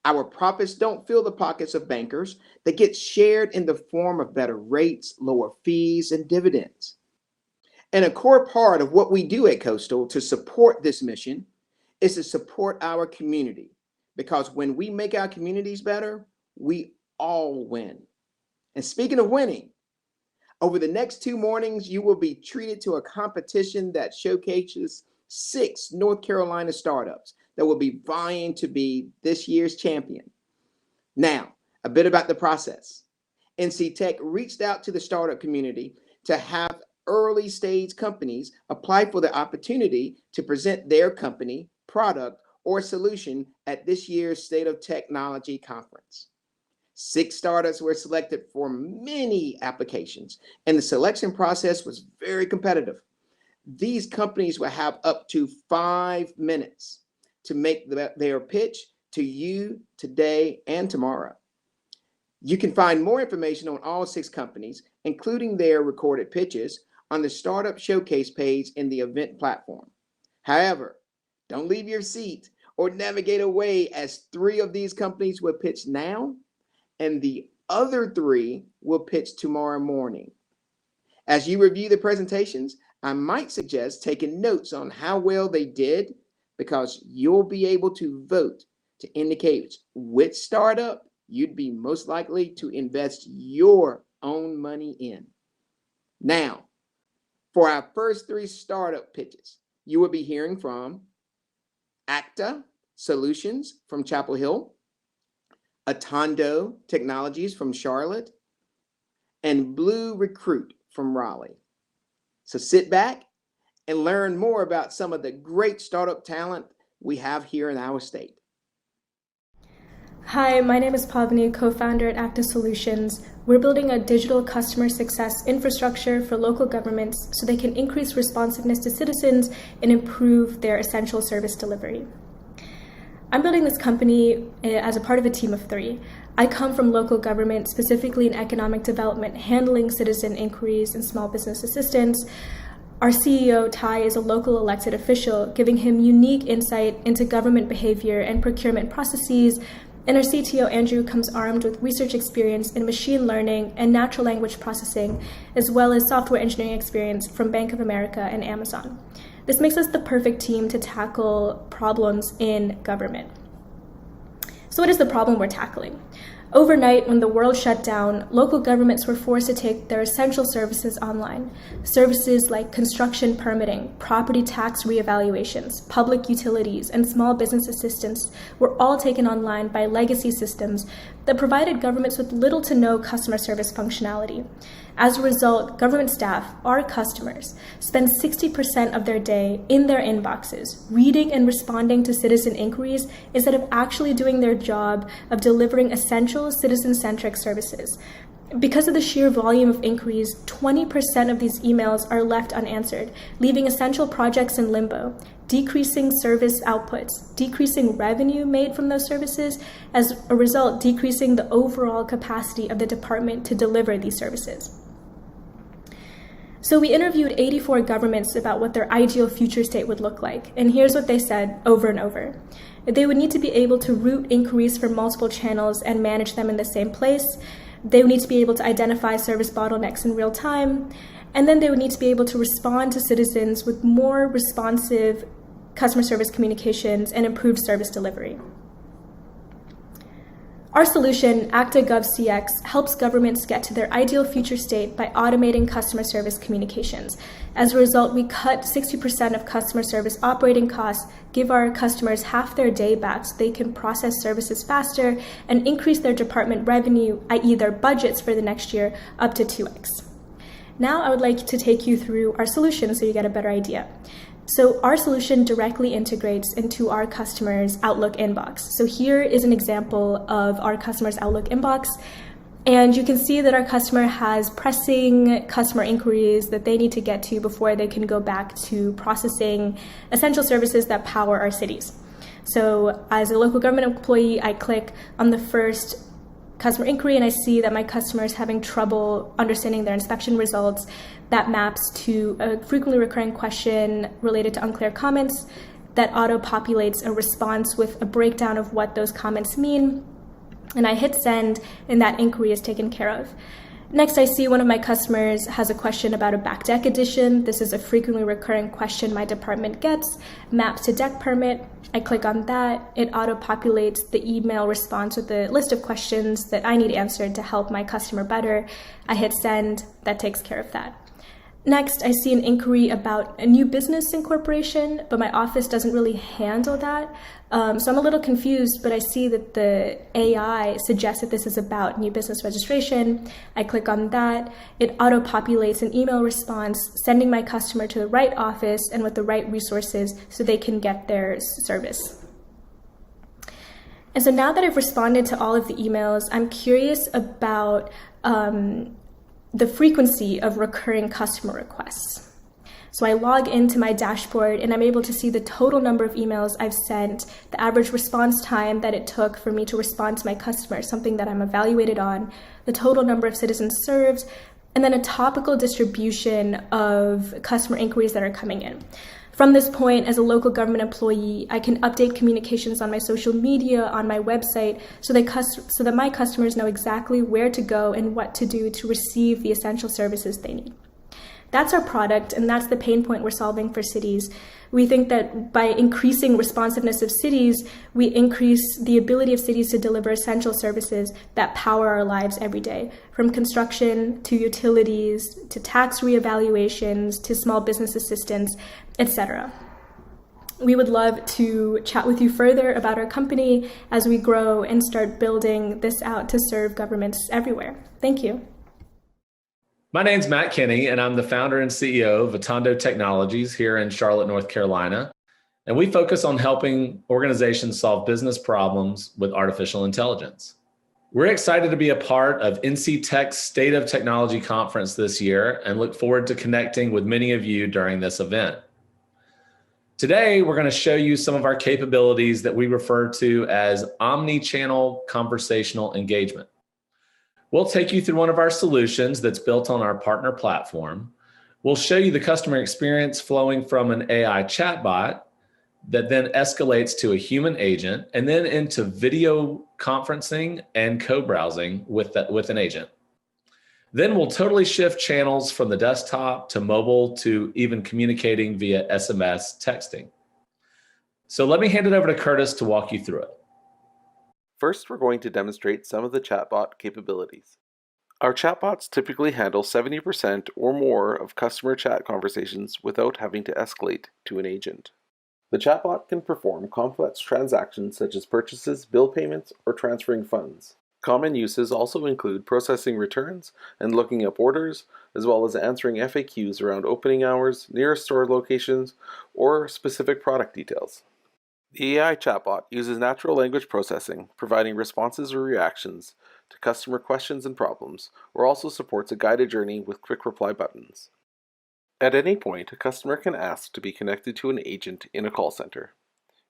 Our profits don't fill the pockets of bankers. They get shared in the form of better rates, lower fees, and dividends. And a core part of what we do at Coastal to support this mission is to support our community, because when we make our communities better, we all win. And speaking of winning, over the next 2 mornings, you will be treated to a competition that showcases 6 North Carolina startups that will be vying to be this year's champion. Now, a bit about the process. NC Tech reached out to the startup community to have early stage companies apply for the opportunity to present their company, product, or solution at this year's State of Technology Conference. 6 startups were selected for many applications, and the selection process was very competitive. These companies will have up to 5 minutes to make their pitch to you today and tomorrow. You can find more information on all 6 companies, including their recorded pitches, on the Startup Showcase page in the event platform. However, don't leave your seat or navigate away, as 3 of these companies will pitch now, and the other 3 will pitch tomorrow morning. As you review the presentations, I might suggest taking notes on how well they did, because you'll be able to vote to indicate which startup you'd be most likely to invest your own money in. Now, for our first 3 startup pitches, you will be hearing from Acta Solutions from Chapel Hill, Atondo Technologies from Charlotte, and Blue Recruit from Raleigh. So sit back and learn more about some of the great startup talent we have here in our state. Hi, my name is Pavani, co-founder at Active Solutions. We're building a digital customer success infrastructure for local governments so they can increase responsiveness to citizens and improve their essential service delivery. I'm building this company as a part of a team of 3. I come from local government, specifically in economic development, handling citizen inquiries and small business assistance. Our CEO, Ty, is a local elected official, giving him unique insight into government behavior and procurement processes. And our CTO, Andrew, comes armed with research experience in machine learning and natural language processing, as well as software engineering experience from Bank of America and Amazon. This makes us the perfect team to tackle problems in government. So what is the problem we're tackling? Overnight, when the world shut down, local governments were forced to take their essential services online. Services like construction permitting, property tax reevaluations, public utilities, and small business assistance were all taken online by legacy systems that provided governments with little to no customer service functionality. As a result, government staff, our customers, spend 60% of their day in their inboxes, reading and responding to citizen inquiries instead of actually doing their job of delivering essential citizen-centric services. Because of the sheer volume of inquiries, 20% of these emails are left unanswered, leaving essential projects in limbo, decreasing service outputs, decreasing revenue made from those services, as a result, decreasing the overall capacity of the department to deliver these services. So we interviewed 84 governments about what their ideal future state would look like, and here's what they said over and over. They would need to be able to route inquiries from multiple channels and manage them in the same place. They would need to be able to identify service bottlenecks in real time, and then they would need to be able to respond to citizens with more responsive customer service communications and improved service delivery. Our solution, ActaGov CX, helps governments get to their ideal future state by automating customer service communications. As a result, we cut 60% of customer service operating costs, give our customers half their day back so they can process services faster, and increase their department revenue, i.e. their budgets for the next year, up to 2x. Now I would like to take you through our solution so you get a better idea. So our solution directly integrates into our customer's Outlook inbox. So here is an example of our customer's Outlook inbox. And you can see that our customer has pressing customer inquiries that they need to get to before they can go back to processing essential services that power our cities. So as a local government employee, I click on the first customer inquiry and I see that my customer is having trouble understanding their inspection results. That maps to a frequently recurring question related to unclear comments that auto-populates a response with a breakdown of what those comments mean. And I hit send and that inquiry is taken care of. Next, I see one of my customers has a question about a back deck addition. This is a frequently recurring question my department gets, maps to deck permit. I click on that. It auto-populates the email response with a list of questions that I need answered to help my customer better. I hit send. That takes care of that. Next, I see an inquiry about a new business incorporation, but my office doesn't really handle that. So I'm a little confused, but I see that the AI suggests that this is about new business registration. I click on that. It auto-populates an email response, sending my customer to the right office and with the right resources so they can get their service. And so now that I've responded to all of the emails, I'm curious about the frequency of recurring customer requests. So I log into my dashboard and I'm able to see the total number of emails I've sent, the average response time that it took for me to respond to my customer, something that I'm evaluated on, the total number of citizens served, and then a topical distribution of customer inquiries that are coming in. From this point, as a local government employee, I can update communications on my social media, on my website, so that my customers know exactly where to go and what to do to receive the essential services they need. That's our product, and that's the pain point we're solving for cities. We think that by increasing responsiveness of cities, we increase the ability of cities to deliver essential services that power our lives every day, from construction to utilities to tax reevaluations to small business assistance, etc. We would love to chat with you further about our company as we grow and start building this out to serve governments everywhere. Thank you. My name's Matt Kinney, and I'm the founder and CEO of Atondo Technologies here in Charlotte, North Carolina. And we focus on helping organizations solve business problems with artificial intelligence. We're excited to be a part of NC Tech's State of Technology Conference this year and look forward to connecting with many of you during this event. Today, we're going to show you some of our capabilities that we refer to as omni-channel conversational engagement. We'll take you through one of our solutions that's built on our partner platform. We'll show you the customer experience flowing from an AI chatbot that then escalates to a human agent and then into video conferencing and co-browsing with an agent. Then we'll totally shift channels from the desktop to mobile to even communicating via SMS texting. So let me hand it over to Curtis to walk you through it. First, we're going to demonstrate some of the chatbot capabilities. Our chatbots typically handle 70% or more of customer chat conversations without having to escalate to an agent. The chatbot can perform complex transactions such as purchases, bill payments, or transferring funds. Common uses also include processing returns and looking up orders, as well as answering FAQs around opening hours, nearest store locations, or specific product details. The AI chatbot uses natural language processing, providing responses or reactions to customer questions and problems, or also supports a guided journey with quick reply buttons. At any point, a customer can ask to be connected to an agent in a call center.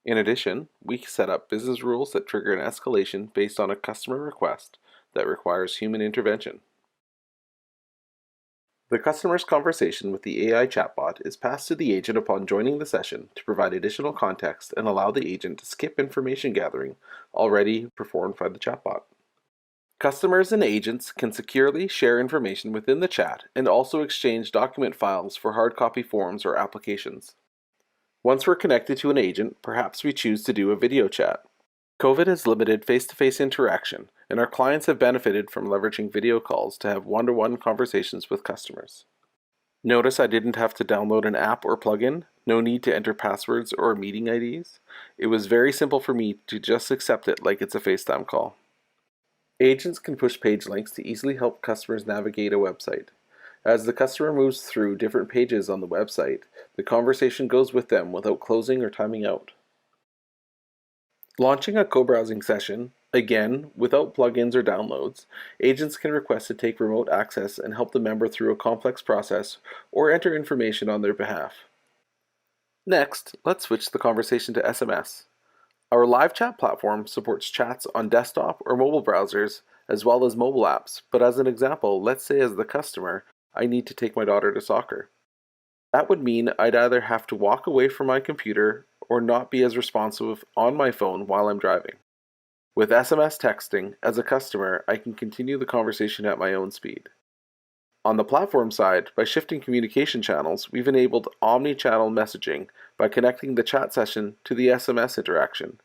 In addition, we set up business rules that trigger an escalation based on a customer request that requires human intervention. The customer's conversation with the AI chatbot is passed to the agent upon joining the session to provide additional context and allow the agent to skip information gathering already performed by the chatbot. Customers and agents can securely share information within the chat and also exchange document files for hard copy forms or applications. Once we're connected to an agent, perhaps we choose to do a video chat. COVID has limited face-to-face interaction, and our clients have benefited from leveraging video calls to have one-to-one conversations with customers. Notice I didn't have to download an app or plugin, no need to enter passwords or meeting IDs. It was very simple for me to just accept it like it's a FaceTime call. Agents can push page links to easily help customers navigate a website. As the customer moves through different pages on the website, the conversation goes with them without closing or timing out. Launching a co-browsing session, again, without plugins or downloads, agents can request to take remote access and help the member through a complex process or enter information on their behalf. Next, let's switch the conversation to SMS. Our live chat platform supports chats on desktop or mobile browsers as well as mobile apps, but as an example, let's say as the customer, I need to take my daughter to soccer. That would mean I'd either have to walk away from my computer or not be as responsive on my phone while I'm driving. With SMS texting, as a customer, I can continue the conversation at my own speed. On the platform side, by shifting communication channels, we've enabled omni-channel messaging by connecting the chat session to the SMS interaction,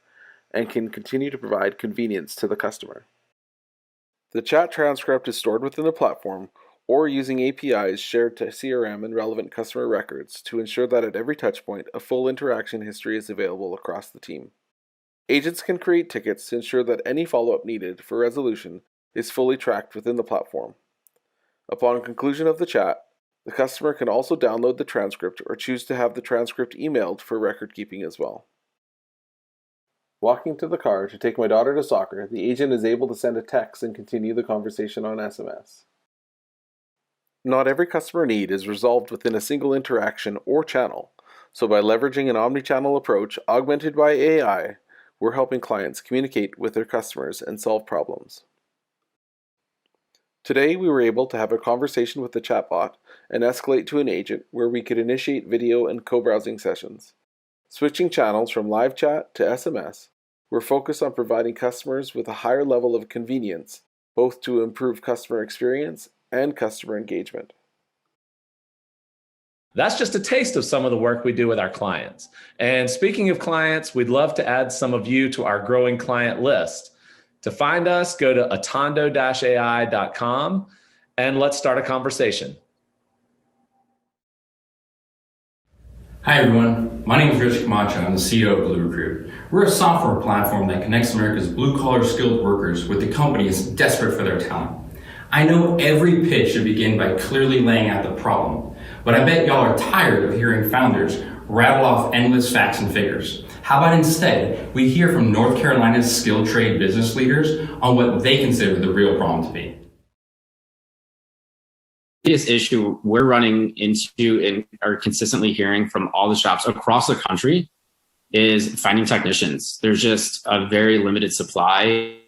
and can continue to provide convenience to the customer. The chat transcript is stored within the platform or using APIs shared to CRM and relevant customer records to ensure that at every touchpoint, a full interaction history is available across the team. Agents can create tickets to ensure that any follow-up needed for resolution is fully tracked within the platform. Upon conclusion of the chat, the customer can also download the transcript or choose to have the transcript emailed for record keeping as well. Walking to the car to take my daughter to soccer, the agent is able to send a text and continue the conversation on SMS. Not every customer need is resolved within a single interaction or channel, so by leveraging an omni-channel approach augmented by AI, we're helping clients communicate with their customers and solve problems. Today, we were able to have a conversation with the chatbot and escalate to an agent where we could initiate video and co-browsing sessions. Switching channels from live chat to SMS, we're focused on providing customers with a higher level of convenience, both to improve customer experience and customer engagement. That's just a taste of some of the work we do with our clients. And speaking of clients, we'd love to add some of you to our growing client list. To find us, go to atondo-ai.com and let's start a conversation. Hi everyone, my name is Rich Camacho. I'm the CEO of Blue Recruit. We're a software platform that connects America's blue-collar skilled workers with the companies desperate for their talent. I know every pitch should begin by clearly laying out the problem, but I bet y'all are tired of hearing founders rattle off endless facts and figures. How about instead, we hear from North Carolina's skilled trade business leaders on what they consider the real problem to be. The biggest issue we're running into and are consistently hearing from all the shops across the country is finding technicians. There's just a very limited supply.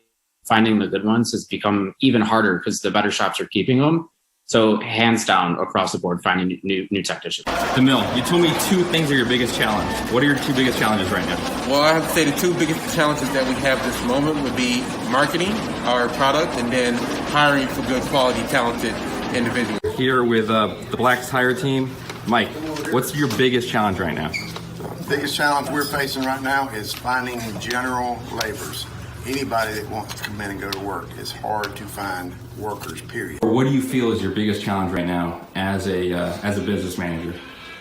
Finding the good ones has become even harder because the better shops are keeping them. So hands down across the board, finding new technicians. Camille, you told me two things are your biggest challenge. What are your two biggest challenges right now? Well, I have to say the two biggest challenges that we have this moment would be marketing our product and then hiring for good quality, talented individuals. Here with the Black Tire team, Mike, what's your biggest challenge right now? The biggest challenge we're facing right now is finding general laborers. Anybody that wants to come in and go to work. It's hard to find workers, period. What do you feel is your biggest challenge right now as a business manager?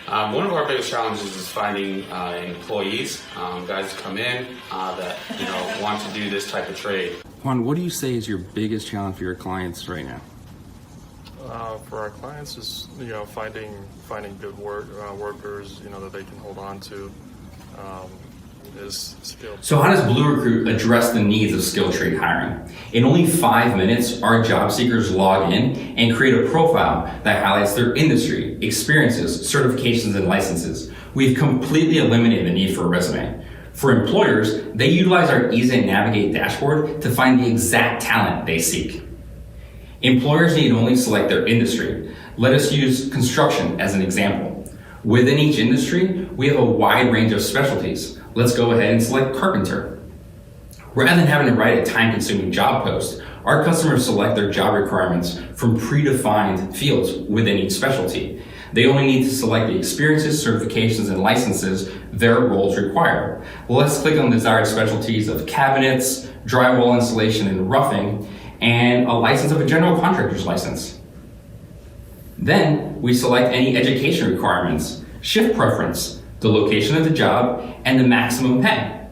One of our biggest challenges is finding employees, guys to come in that want to do this type of trade. Juan, what do you say is your biggest challenge for your clients right now? For our clients is finding good workers that they can hold on to. Is skilled. So how does Blue Recruit address the needs of skilled trade hiring? In only 5 minutes, our job seekers log in and create a profile that highlights their industry, experiences, certifications, and licenses. We've completely eliminated the need for a resume. For employers, they utilize our Easy to Navigate dashboard to find the exact talent they seek. Employers need only select their industry. Let us use construction as an example. Within each industry, we have a wide range of specialties. Let's go ahead and select carpenter. Rather than having to write a time-consuming job post, our customers select their job requirements from predefined fields within each specialty. They only need to select the experiences, certifications, and licenses their roles require. Let's click on the desired specialties of cabinets, drywall installation and roughing, and a license of a general contractor's license. Then we select any education requirements, shift preference, the location of the job, and the maximum pay.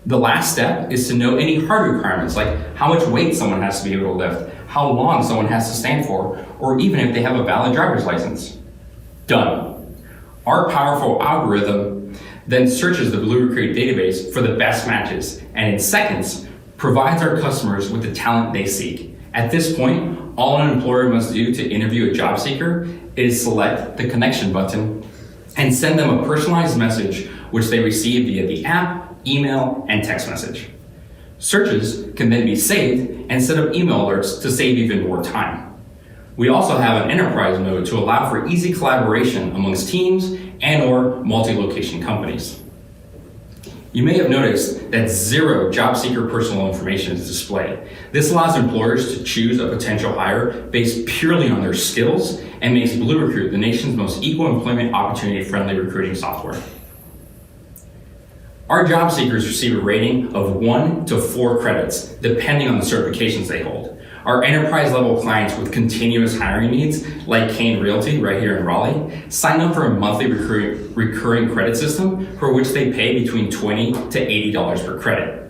The last step is to know any hard requirements, like how much weight someone has to be able to lift, how long someone has to stand for, or even if they have a valid driver's license. Done. Our powerful algorithm then searches the Blue Recruit database for the best matches, and in seconds, provides our customers with the talent they seek. At this point, all an employer must do to interview a job seeker is select the connection button and send them a personalized message which they receive via the app, email, and text message. Searches can then be saved and set up email alerts to save even more time. We also have an enterprise mode to allow for easy collaboration amongst teams and or multi-location companies. You may have noticed that 0 job seeker personal information is displayed. This allows employers to choose a potential hire based purely on their skills and makes Blue Recruit the nation's most equal employment opportunity-friendly recruiting software. Our job seekers receive a rating of 1 to 4 credits, depending on the certifications they hold. Our enterprise level clients with continuous hiring needs, like Kane Realty right here in Raleigh, sign up for a monthly recurring credit system for which they pay between $20 to $80 per credit.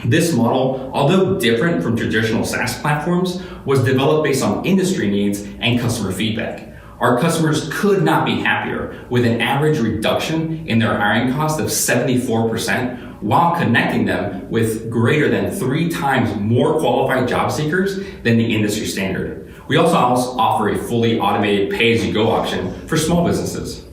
This model, although different from traditional SaaS platforms, was developed based on industry needs and customer feedback. Our customers could not be happier with an average reduction in their hiring cost of 74%, while connecting them with greater than 3 times more qualified job seekers than the industry standard. We also offer a fully automated pay-as-you-go option for small businesses.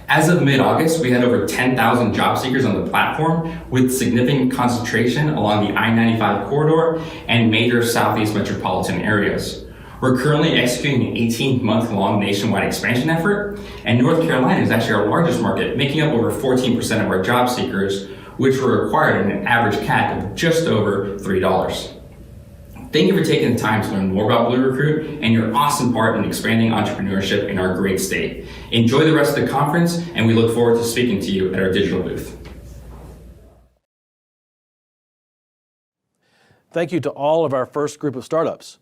As of mid-August, we had over 10,000 job seekers on the platform with significant concentration along the I-95 corridor and major Southeast metropolitan areas. We're currently executing an 18-month-long nationwide expansion effort, and North Carolina is actually our largest market, making up over 14% of our job seekers, which were acquired at an average CAC of just over $3. Thank you for taking the time to learn more about Blue Recruit and your awesome part in expanding entrepreneurship in our great state. Enjoy the rest of the conference, and we look forward to speaking to you at our digital booth. Thank you to all of our first group of startups.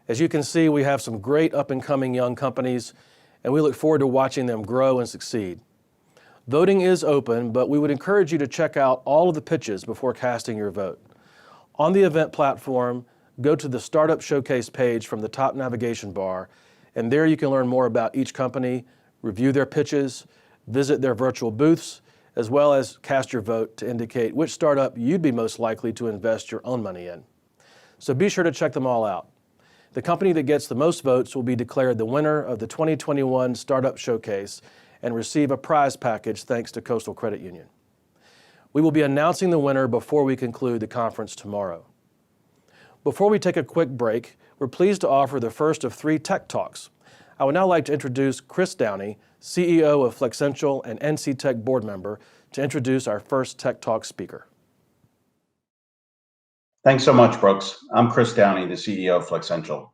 As you can see, we have some great up-and-coming young companies, and we look forward to watching them grow and succeed. Voting is open, but we would encourage you to check out all of the pitches before casting your vote. On the event platform, go to the Startup Showcase page from the top navigation bar, and there you can learn more about each company, review their pitches, visit their virtual booths, as well as cast your vote to indicate which startup you'd be most likely to invest your own money in. So be sure to check them all out. The company that gets the most votes will be declared the winner of the 2021 Startup Showcase and receive a prize package thanks to Coastal Credit Union. We will be announcing the winner before we conclude the conference tomorrow. Before we take a quick break, we're pleased to offer the first of 3 Tech Talks. I would now like to introduce Chris Downey, CEO of Flexential and NC Tech board member, to introduce our first Tech Talk speaker. Thanks so much, Brooks. I'm Chris Downey, the CEO of Flexential.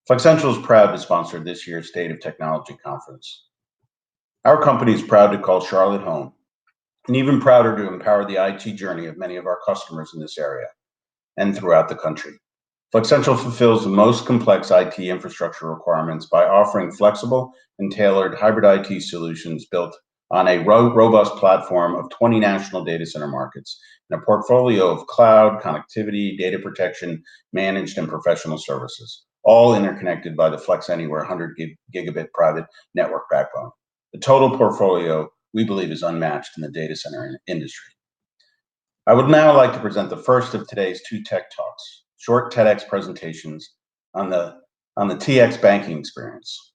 Flexential is proud to sponsor this year's State of Technology Conference. Our company is proud to call Charlotte home, and even prouder to empower the IT journey of many of our customers in this area and throughout the country. Flexential fulfills the most complex IT infrastructure requirements by offering flexible and tailored hybrid IT solutions built on a robust platform of 20 national data center markets and a portfolio of cloud, connectivity, data protection, managed and professional services, all interconnected by the Flex Anywhere 100 gigabit private network backbone. The total portfolio, we believe, is unmatched in the data center industry. I would now like to present the first of today's 2 Tech Talks, short TEDx presentations on the TX banking experience.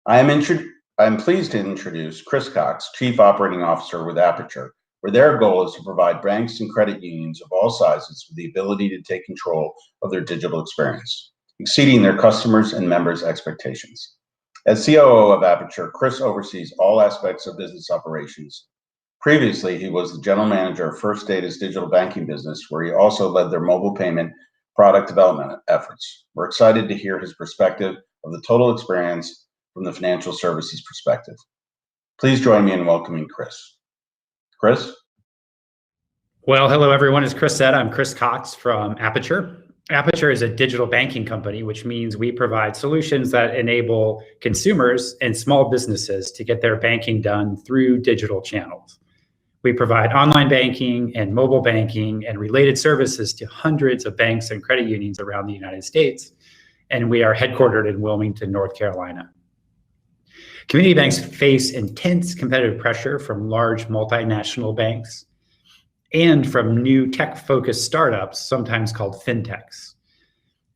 I am pleased to introduce Chris Cox, Chief Operating Officer with Aperture, where their goal is to provide banks and credit unions of all sizes with the ability to take control of their digital experience, exceeding their customers' and members' expectations. As COO of Aperture, Chris oversees all aspects of business operations. Previously, he was the general manager of First Data's digital banking business, where he also led their mobile payment product development efforts. We're excited to hear his perspective of the total experience from the financial services perspective. Please join me in welcoming Chris. Chris? Well, hello everyone. As Chris said, I'm Chris Cox from Aperture. Aperture is a digital banking company, which means we provide solutions that enable consumers and small businesses to get their banking done through digital channels. We provide online banking and mobile banking and related services to hundreds of banks and credit unions around the United States, and we are headquartered in Wilmington, North Carolina. Community banks face intense competitive pressure from large multinational banks and from new tech-focused startups, sometimes called fintechs.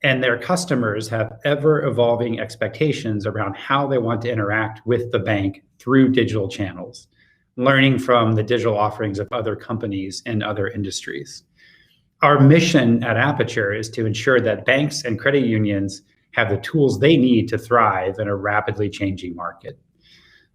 And their customers have ever-evolving expectations around how they want to interact with the bank through digital channels, learning from the digital offerings of other companies and other industries. Our mission at Aperture is to ensure that banks and credit unions have the tools they need to thrive in a rapidly changing market.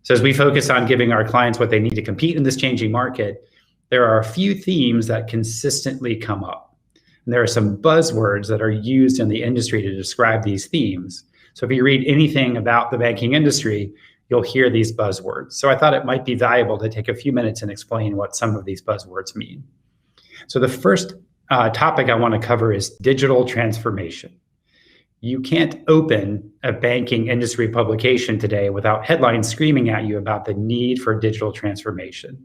So as we focus on giving our clients what they need to compete in this changing market, there are a few themes that consistently come up. And there are some buzzwords that are used in the industry to describe these themes. So if you read anything about the banking industry, you'll hear these buzzwords. So I thought it might be valuable to take a few minutes and explain what some of these buzzwords mean. So the first topic I want to cover is digital transformation. You can't open a banking industry publication today without headlines screaming at you about the need for digital transformation.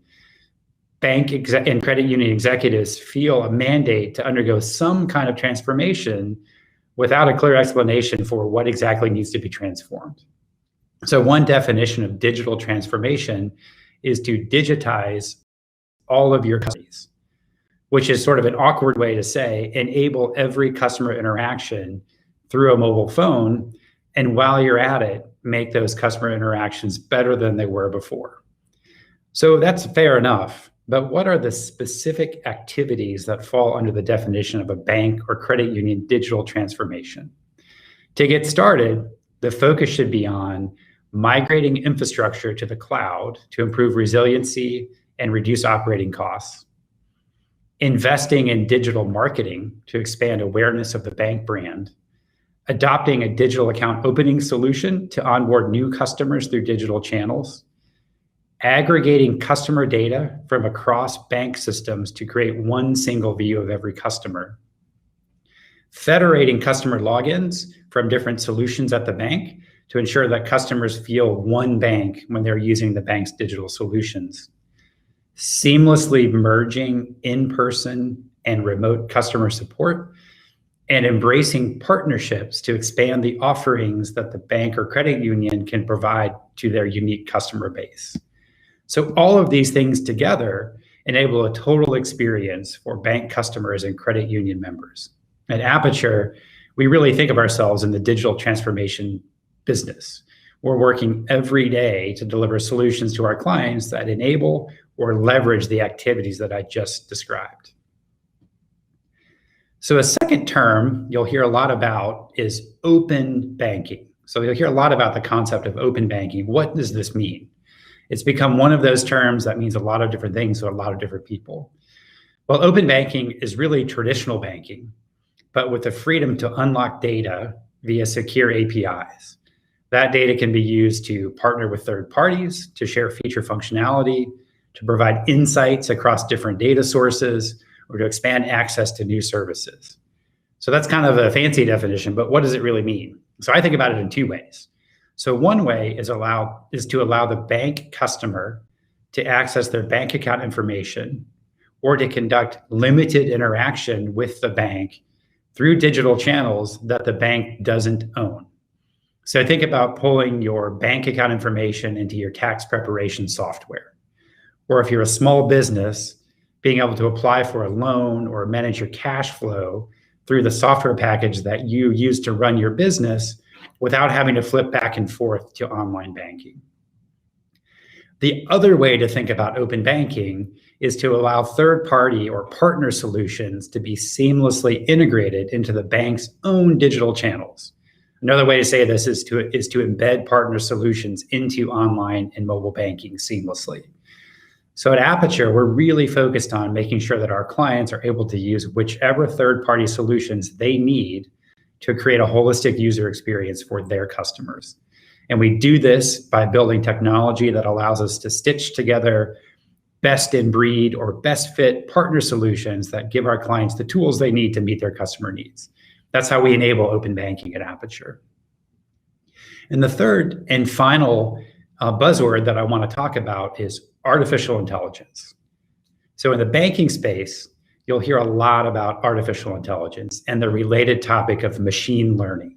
Bank and credit union executives feel a mandate to undergo some kind of transformation without a clear explanation for what exactly needs to be transformed. So one definition of digital transformation is to digitize all of your customers, which is sort of an awkward way to say enable every customer interaction through a mobile phone, and while you're at it, make those customer interactions better than they were before. So that's fair enough, but what are the specific activities that fall under the definition of a bank or credit union digital transformation? To get started, the focus should be on migrating infrastructure to the cloud to improve resiliency and reduce operating costs, investing in digital marketing to expand awareness of the bank brand, adopting a digital account opening solution to onboard new customers through digital channels, aggregating customer data from across bank systems to create one single view of every customer, federating customer logins from different solutions at the bank to ensure that customers feel one bank when they're using the bank's digital solutions, seamlessly merging in-person and remote customer support, and embracing partnerships to expand the offerings that the bank or credit union can provide to their unique customer base. So all of these things together enable a total experience for bank customers and credit union members. At Aperture, we really think of ourselves in the digital transformation business. We're working every day to deliver solutions to our clients that enable or leverage the activities that I just described. So a second term you'll hear a lot about is open banking. So you'll hear a lot about the concept of open banking. What does this mean? It's become one of those terms that means a lot of different things to a lot of different people. Well, open banking is really traditional banking, but with the freedom to unlock data via secure APIs. That data can be used to partner with third parties, to share feature functionality, to provide insights across different data sources, or to expand access to new services. So that's kind of a fancy definition, but what does it really mean? So I think about it in two ways. So one way is to allow the bank customer to access their bank account information or to conduct limited interaction with the bank through digital channels that the bank doesn't own. So think about pulling your bank account information into your tax preparation software. Or if you're a small business, being able to apply for a loan or manage your cash flow through the software package that you use to run your business without having to flip back and forth to online banking. The other way to think about open banking is to allow third-party or partner solutions to be seamlessly integrated into the bank's own digital channels. Another way to say this is to embed partner solutions into online and mobile banking seamlessly. So at Aperture, we're really focused on making sure that our clients are able to use whichever third-party solutions they need to create a holistic user experience for their customers. And we do this by building technology that allows us to stitch together best in breed or best fit partner solutions that give our clients the tools they need to meet their customer needs. That's how we enable open banking at Aperture. And the third and final buzzword that I want to talk about is artificial intelligence. So in the banking space, you'll hear a lot about artificial intelligence and the related topic of machine learning.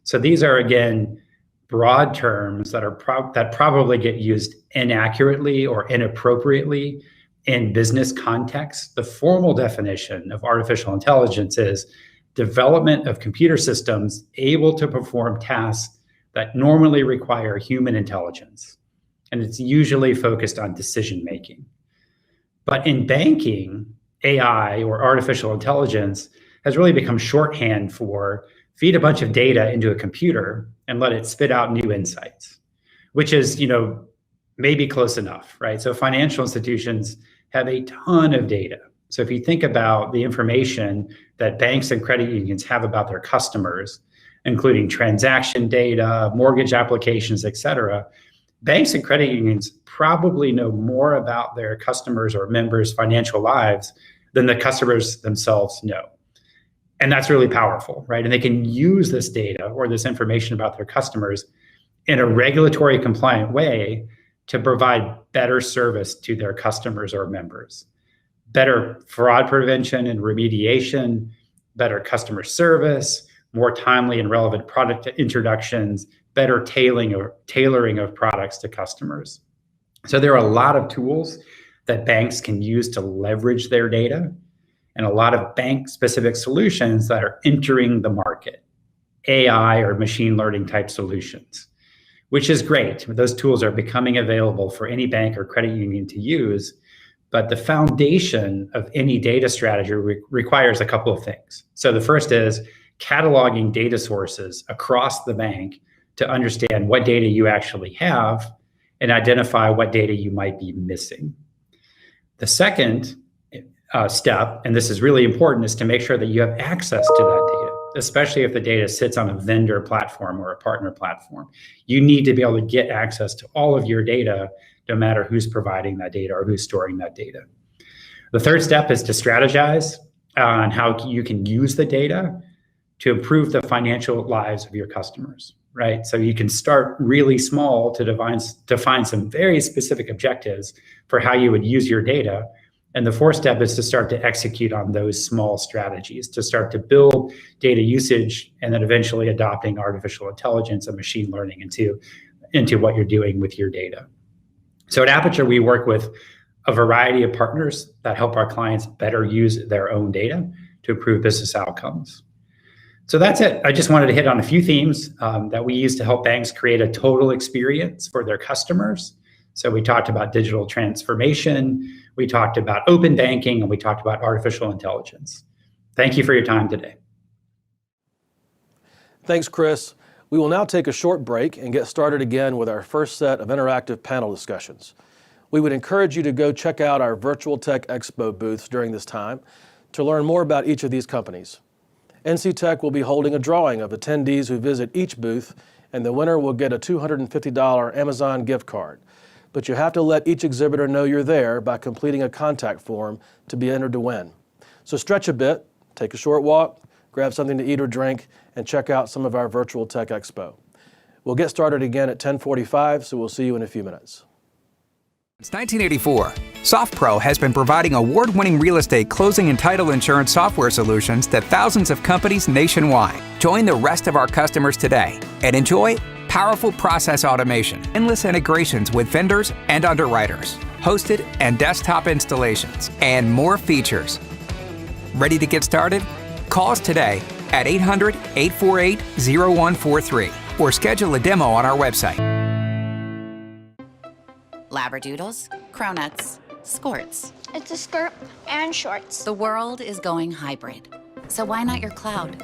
So these are, again, broad terms that probably get used inaccurately or inappropriately in business context. The formal definition of artificial intelligence is development of computer systems able to perform tasks that normally require human intelligence. And it's usually focused on decision making. But in banking, AI or artificial intelligence has really become shorthand for feed a bunch of data into a computer and let it spit out new insights, which is, maybe close enough, right? So financial institutions have a ton of data. So if you think about the information that banks and credit unions have about their customers, including transaction data, mortgage applications, et cetera, banks and credit unions probably know more about their customers or members' financial lives than the customers themselves know. And that's really powerful, right? And they can use this data or this information about their customers in a regulatory compliant way to provide better service to their customers or members. Better fraud prevention and remediation, better customer service, more timely and relevant product introductions, better tailoring of products to customers. So there are a lot of tools that banks can use to leverage their data, and a lot of bank-specific solutions that are entering the market, AI or machine learning type solutions, which is great. Those tools are becoming available for any bank or credit union to use, but the foundation of any data strategy requires a couple of things. So the first is cataloging data sources across the bank to understand what data you actually have and identify what data you might be missing. The second step, and this is really important, is to make sure that you have access to that data, especially if the data sits on a vendor platform or a partner platform. You need to be able to get access to all of your data, no matter who's providing that data or who's storing that data. The third step is to strategize on how you can use the data to improve the financial lives of your customers, right? So you can start really small to define some very specific objectives for how you would use your data, And the fourth step is to start to execute on those small strategies, to start to build data usage and then eventually adopting artificial intelligence and machine learning into what you're doing with your data. So at Aperture, we work with a variety of partners that help our clients better use their own data to improve business outcomes. So that's it. I just wanted to hit on a few themes that we use to help banks create a total experience for their customers. So we talked about digital transformation, we talked about open banking, and we talked about artificial intelligence. Thank you for your time today. Thanks, Chris. We will now take a short break and get started again with our first set of interactive panel discussions. We would encourage you to go check out our virtual Tech Expo booths during this time to learn more about each of these companies. NC Tech will be holding a drawing of attendees who visit each booth, and the winner will get a $250 Amazon gift card. But you have to let each exhibitor know you're there by completing a contact form to be entered to win. So stretch a bit, take a short walk, grab something to eat or drink, and check out some of our virtual Tech Expo. We'll get started again at 10:45, so we'll see you in a few minutes. Since 1984, SoftPro has been providing award-winning real estate closing and title insurance software solutions to thousands of companies nationwide. Join the rest of our customers today and enjoy powerful process automation, endless integrations with vendors and underwriters, hosted and desktop installations, and more features. Ready to get started? Call us today at 800-848-0143 or schedule a demo on our website. Labradoodles, cronuts, skorts. It's a skirt and shorts. The world is going hybrid. So why not your cloud?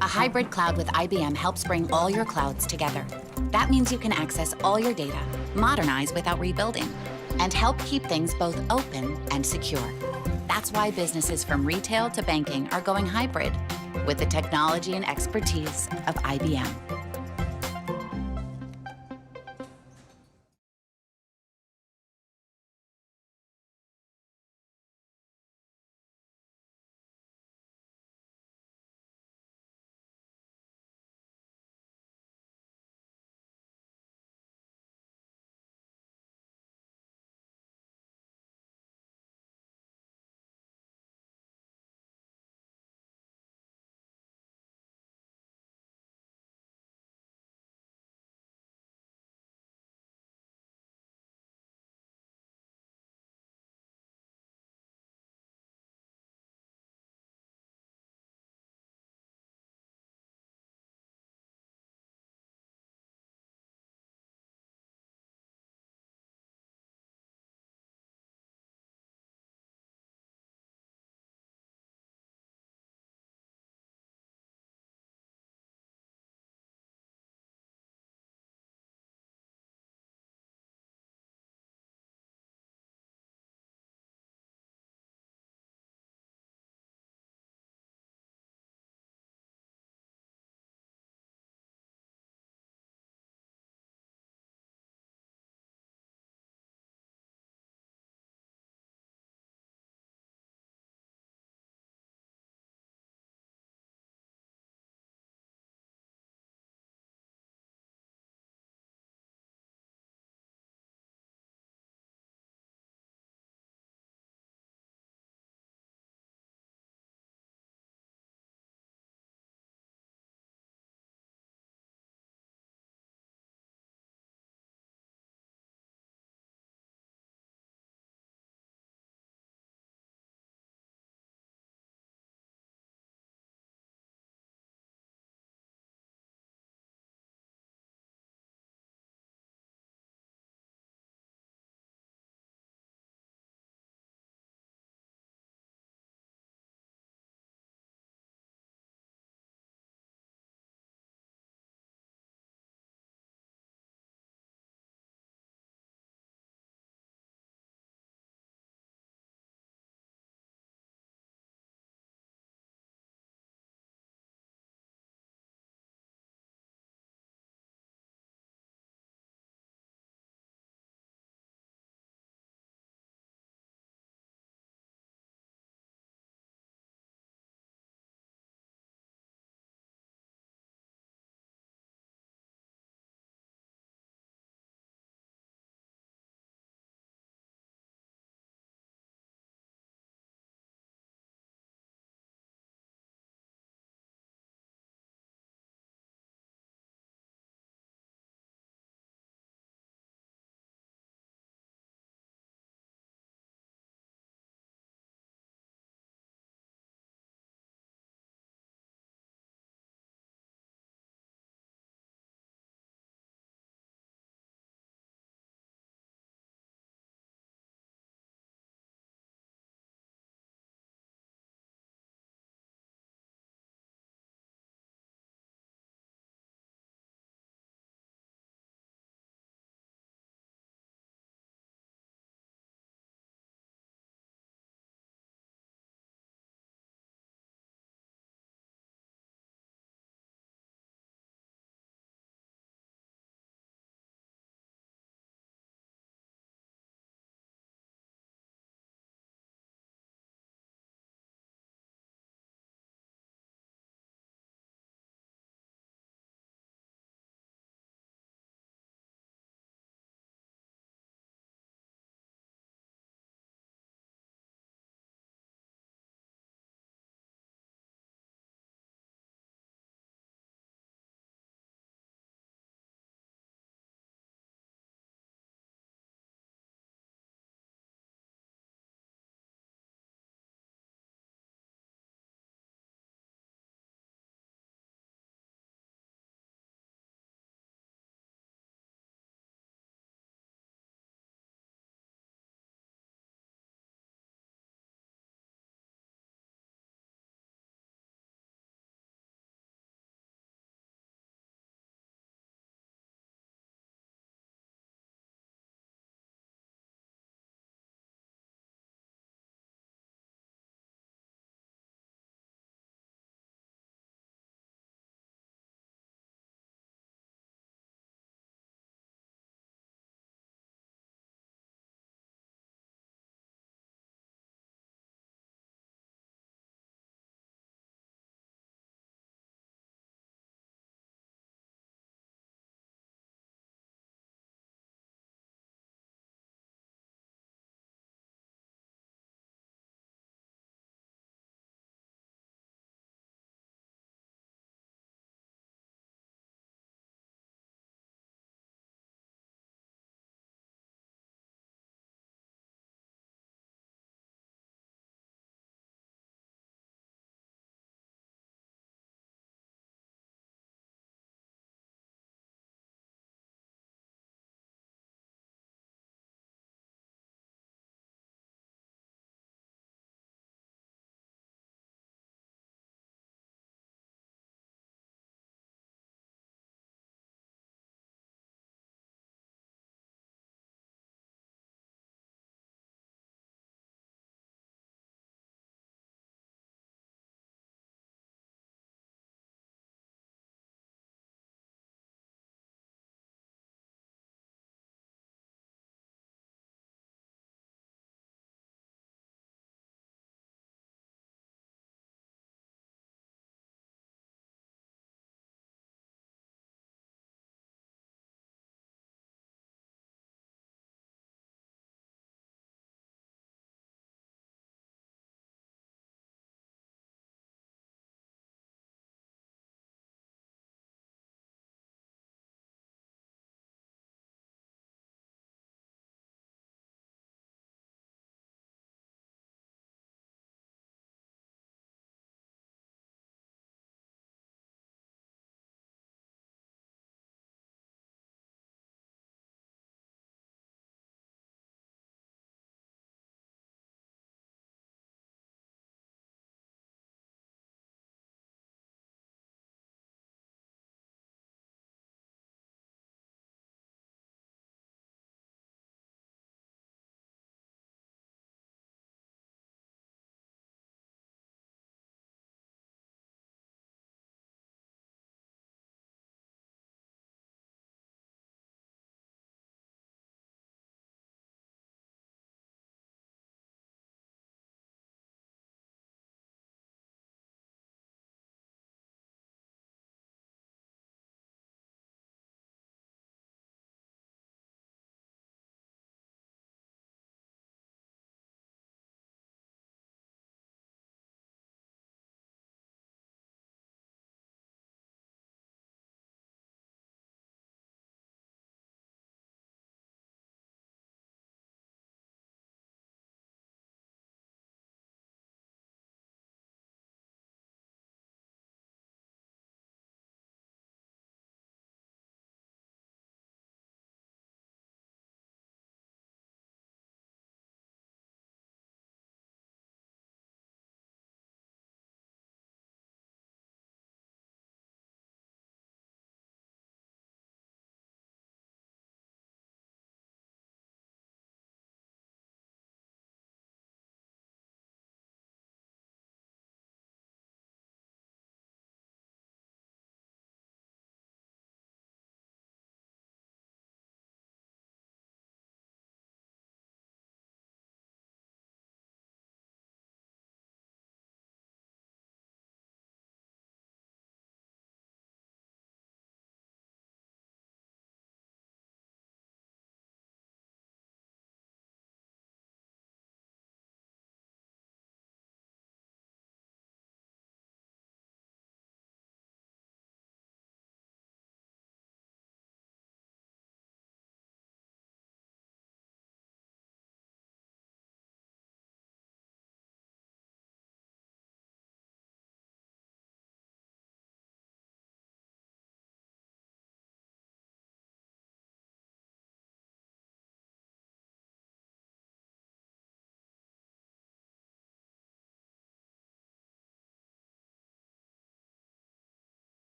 A hybrid cloud with IBM helps bring all your clouds together. That means you can access all your data, modernize without rebuilding, and help keep things both open and secure. That's why businesses from retail to banking are going hybrid with the technology and expertise of IBM.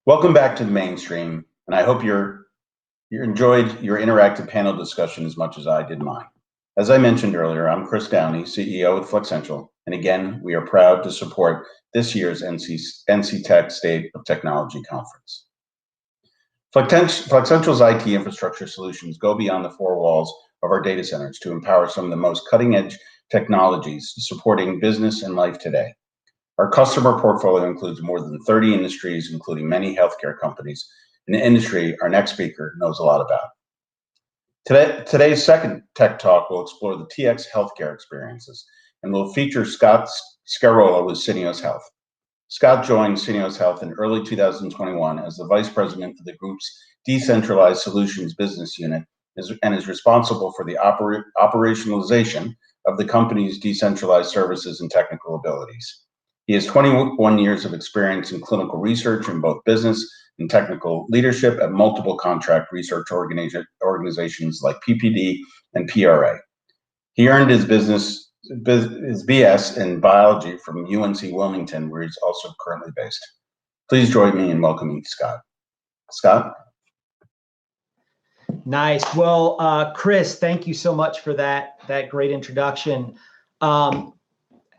Welcome back to the mainstream, and I hope you enjoyed your interactive panel discussion as much as I did mine. As I mentioned earlier, I'm Chris Downey, CEO at Flexential, and again, we are proud to support this year's NC Tech State of Technology Conference. Flexential's IT infrastructure solutions go beyond the four walls of our data centers to empower some of the most cutting-edge technologies supporting business and life today. Our customer portfolio includes more than 30 industries, including many healthcare companies, an industry our next speaker knows a lot about. Today's second Tech Talk will explore the TX healthcare experiences and will feature Scott Scarola with Syneos Health. Scott joined Syneos Health in early 2021 as the Vice President of the group's Decentralized Solutions Business Unit and is responsible for the operationalization of the company's decentralized services and technical abilities. He has 21 years of experience in clinical research in both business and technical leadership at multiple contract research organizations like PPD and PRA. He earned his BS in biology from UNC Wilmington, where he's also currently based. Please join me in welcoming Scott. Scott? Nice. Well, Chris, thank you so much for that great introduction.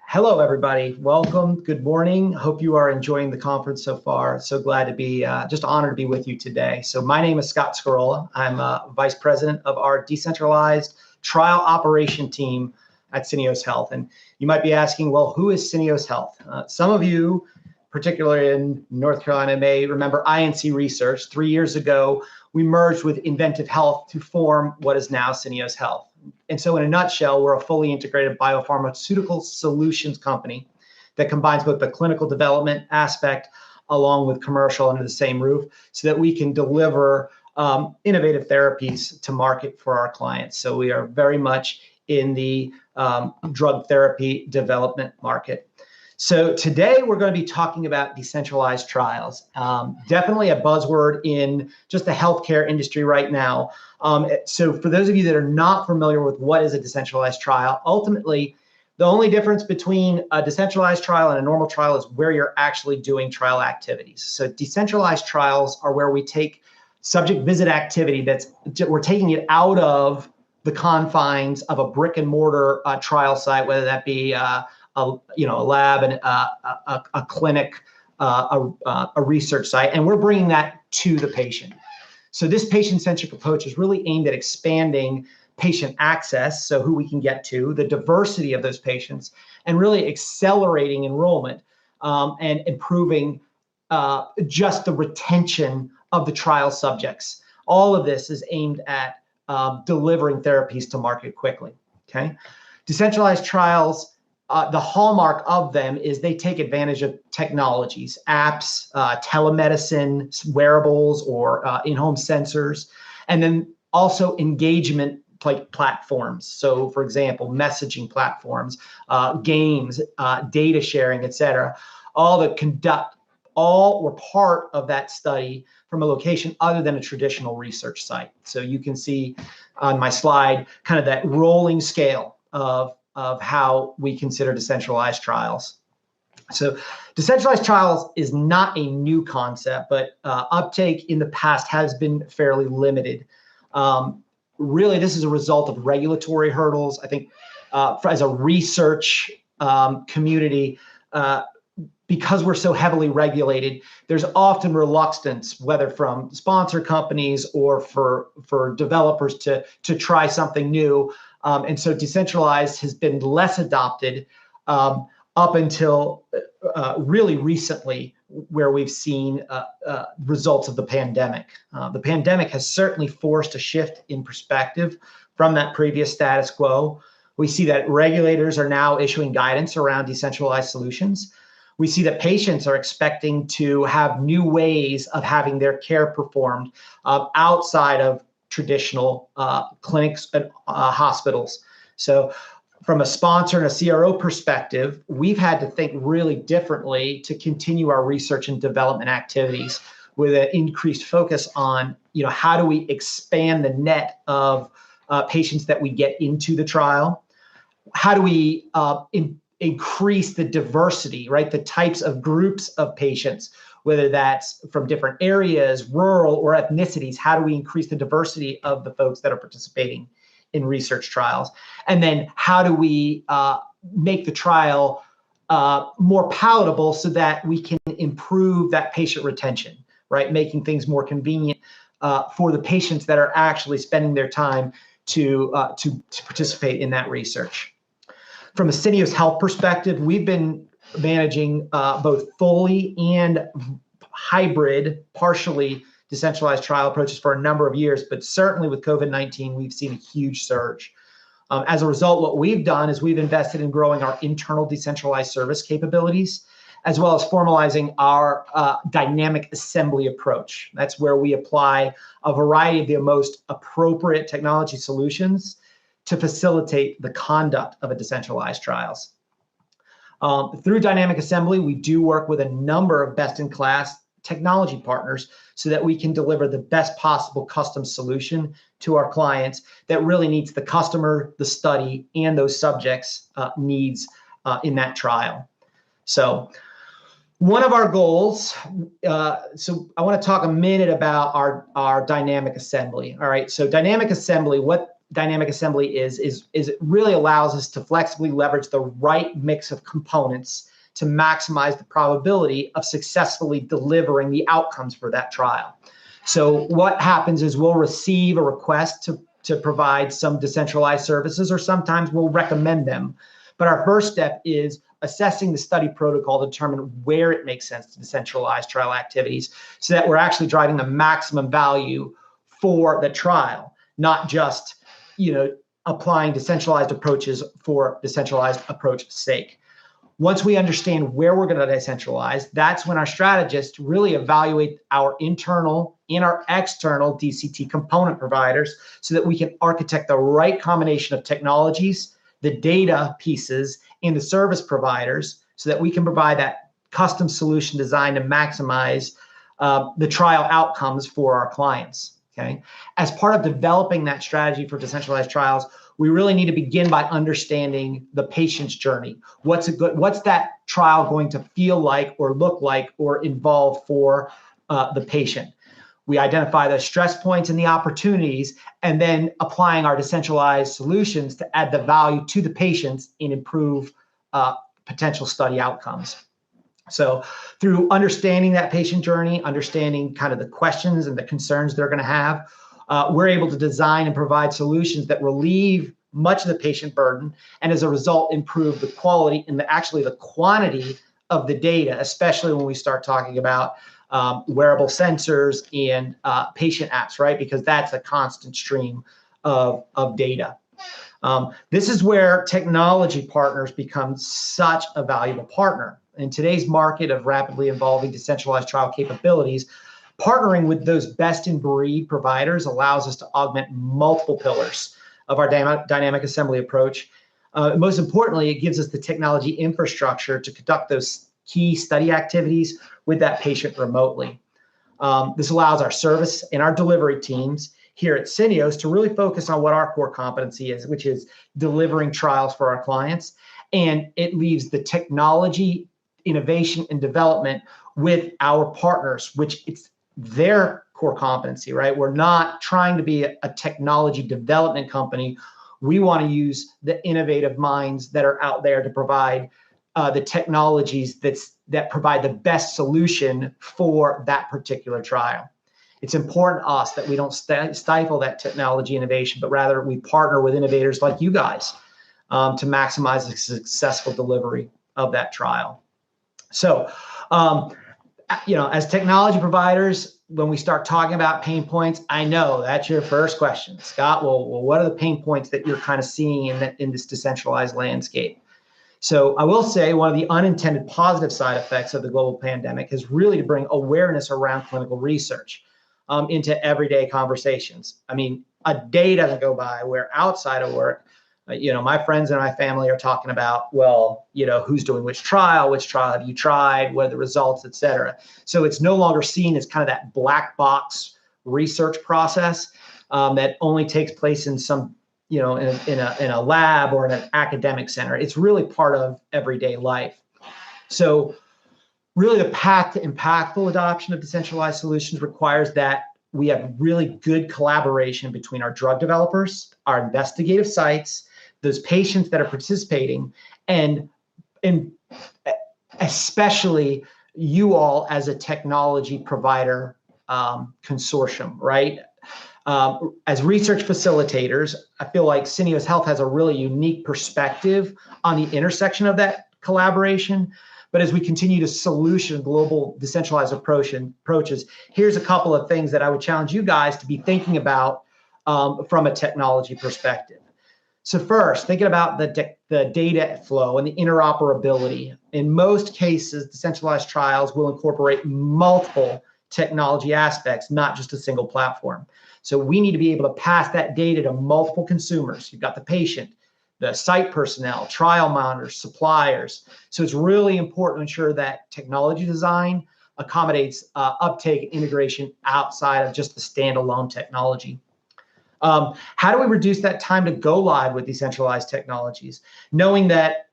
Hello, everybody. Welcome. Good morning. Hope you are enjoying the conference so far. So glad to be, just honored to be with you today. So my name is Scott Scarola. I'm Vice President of our Decentralized Trial Operation Team at Syneos Health. And you might be asking, well, who is Syneos Health? Some of you, particularly in North Carolina, may remember INC Research. 3 years ago, we merged with Inventive Health to form what is now Syneos Health. And so in a nutshell, we're a fully integrated biopharmaceutical solutions company that combines both the clinical development aspect along with commercial under the same roof so that we can deliver innovative therapies to market for our clients. So we are very much in the drug therapy development market. So today we're going to be talking about decentralized trials. Definitely a buzzword in just the healthcare industry right now. So for those of you that are not familiar with what is a decentralized trial, ultimately, the only difference between a decentralized trial and a normal trial is where you're actually doing trial activities. So decentralized trials are where we take subject visit activity we're taking it out of the confines of a brick and mortar trial site, whether that be a lab and a clinic, a research site, and we're bringing that to the patient. So this patient-centric approach is really aimed at expanding patient access, so who we can get to, the diversity of those patients, and really accelerating enrollment and improving just the retention of the trial subjects. All of this is aimed at delivering therapies to market quickly, okay? Decentralized trials, the hallmark of them is they take advantage of technologies, apps, telemedicine, wearables, or in-home sensors, and then also engagement platforms. So for example, messaging platforms, games, data sharing, et cetera, all were part of that study from a location other than a traditional research site. So you can see on my slide kind of that rolling scale of how we consider decentralized trials. So decentralized trials is not a new concept, but uptake in the past has been fairly limited. Really, this is a result of regulatory hurdles. I think as a research community, because we're so heavily regulated, there's often reluctance, whether from sponsor companies or for developers to try something new. And so decentralized has been less adopted up until really recently, where we've seen results of the pandemic. The pandemic has certainly forced a shift in perspective from that previous status quo. We see that regulators are now issuing guidance around decentralized solutions. We see that patients are expecting to have new ways of having their care performed outside of traditional clinics and hospitals. So from a sponsor and a CRO perspective, we've had to think really differently to continue our research and development activities with an increased focus on, how do we expand the net of patients that we get into the trial? How do we increase the diversity, right? The types of groups of patients whether that's from different areas, rural or ethnicities. How do we increase the diversity of the folks that are participating in research trials? And then how do we make the trial more palatable so that we can improve that patient retention, right? Making things more convenient for the patients that are actually spending their time to participate in that research. From a Syneos Health perspective, we've been managing both fully and hybrid, partially decentralized trial approaches for a number of years, but certainly with COVID-19, we've seen a huge surge. As a result, what we've done is we've invested in growing our internal decentralized service capabilities, as well as formalizing our dynamic assembly approach. That's where we apply a variety of the most appropriate technology solutions to facilitate the conduct of a decentralized trials. Through dynamic assembly, we do work with a number of best-in-class technology partners so that we can deliver the best possible custom solution to our clients that really meets the customer, the study, and those subjects' needs in that trial. So one of our goals, so I want to talk a minute about our dynamic assembly. All right, so dynamic assembly, what dynamic assembly is it really allows us to flexibly leverage the right mix of components to maximize the probability of successfully delivering the outcomes for that trial. So what happens is we'll receive a request to provide some decentralized services, or sometimes we'll recommend them. But our first step is assessing the study protocol to determine where it makes sense to decentralize trial activities so that we're actually driving the maximum value for the trial, not just, applying decentralized approaches for decentralized approach's sake. Once we understand where we're going to decentralize, that's when our strategists really evaluate our internal and our external DCT component providers so that we can architect the right combination of technologies, the data pieces, and the service providers so that we can provide that custom solution designed to maximize the trial outcomes for our clients. Okay. As part of developing that strategy for decentralized trials, we really need to begin by understanding the patient's journey. What's that trial going to feel like or look like or involve for the patient? We identify the stress points and the opportunities, and then applying our decentralized solutions to add the value to the patients and improve potential study outcomes. So through understanding that patient journey, understanding kind of the questions and the concerns they're going to have, we're able to design and provide solutions that relieve much of the patient burden, and as a result, improve the quality and actually the quantity of the data, especially when we start talking about wearable sensors and patient apps, right? Because that's a constant stream of data. This is where technology partners become such a valuable partner. In today's market of rapidly evolving decentralized trial capabilities, partnering with those best-in-breed providers allows us to augment multiple pillars of our dynamic assembly approach. Most importantly, it gives us the technology infrastructure to conduct those key study activities with that patient remotely. This allows our service and our delivery teams here at Syneos to really focus on what our core competency is, which is delivering trials for our clients. And it leaves the technology, innovation, and development with our partners, which it's their core competency, right? We're not trying to be a technology development company. We want to use the innovative minds that are out there to provide the technologies that provide the best solution for that particular trial. It's important to us that we don't stifle that technology innovation, but rather we partner with innovators like you guys to maximize the successful delivery of that trial. So, as technology providers, when we start talking about pain points, I know that's your first question, Scott. Well, what are the pain points that you're kind of seeing in this decentralized landscape? So I will say one of the unintended positive side effects of the global pandemic is really to bring awareness around clinical research into everyday conversations. I mean, a day doesn't go by where outside of work, my friends and my family are talking about, well, who's doing which trial have you tried, what are the results, et cetera. So it's no longer seen as kind of that black box research process that only takes place in some, in a lab or in an academic center. It's really part of everyday life. So Really, the path to impactful adoption of decentralized solutions requires that we have really good collaboration between our drug developers, our investigative sites, those patients that are participating, and especially you all as a technology provider consortium, right? As research facilitators, I feel like Syneos Health has a really unique perspective on the intersection of that collaboration. But as we continue to solution global decentralized approaches, here's a couple of things that I would challenge you guys to be thinking about from a technology perspective. So first, thinking about the data flow and the interoperability. In most cases, decentralized trials will incorporate multiple technology aspects, not just a single platform. So we need to be able to pass that data to multiple consumers. You've got the patient, the site personnel, trial monitors, suppliers. So it's really important to ensure that technology design accommodates uptake and integration outside of just the standalone technology. How do we reduce that time to go live with decentralized technologies? Knowing that,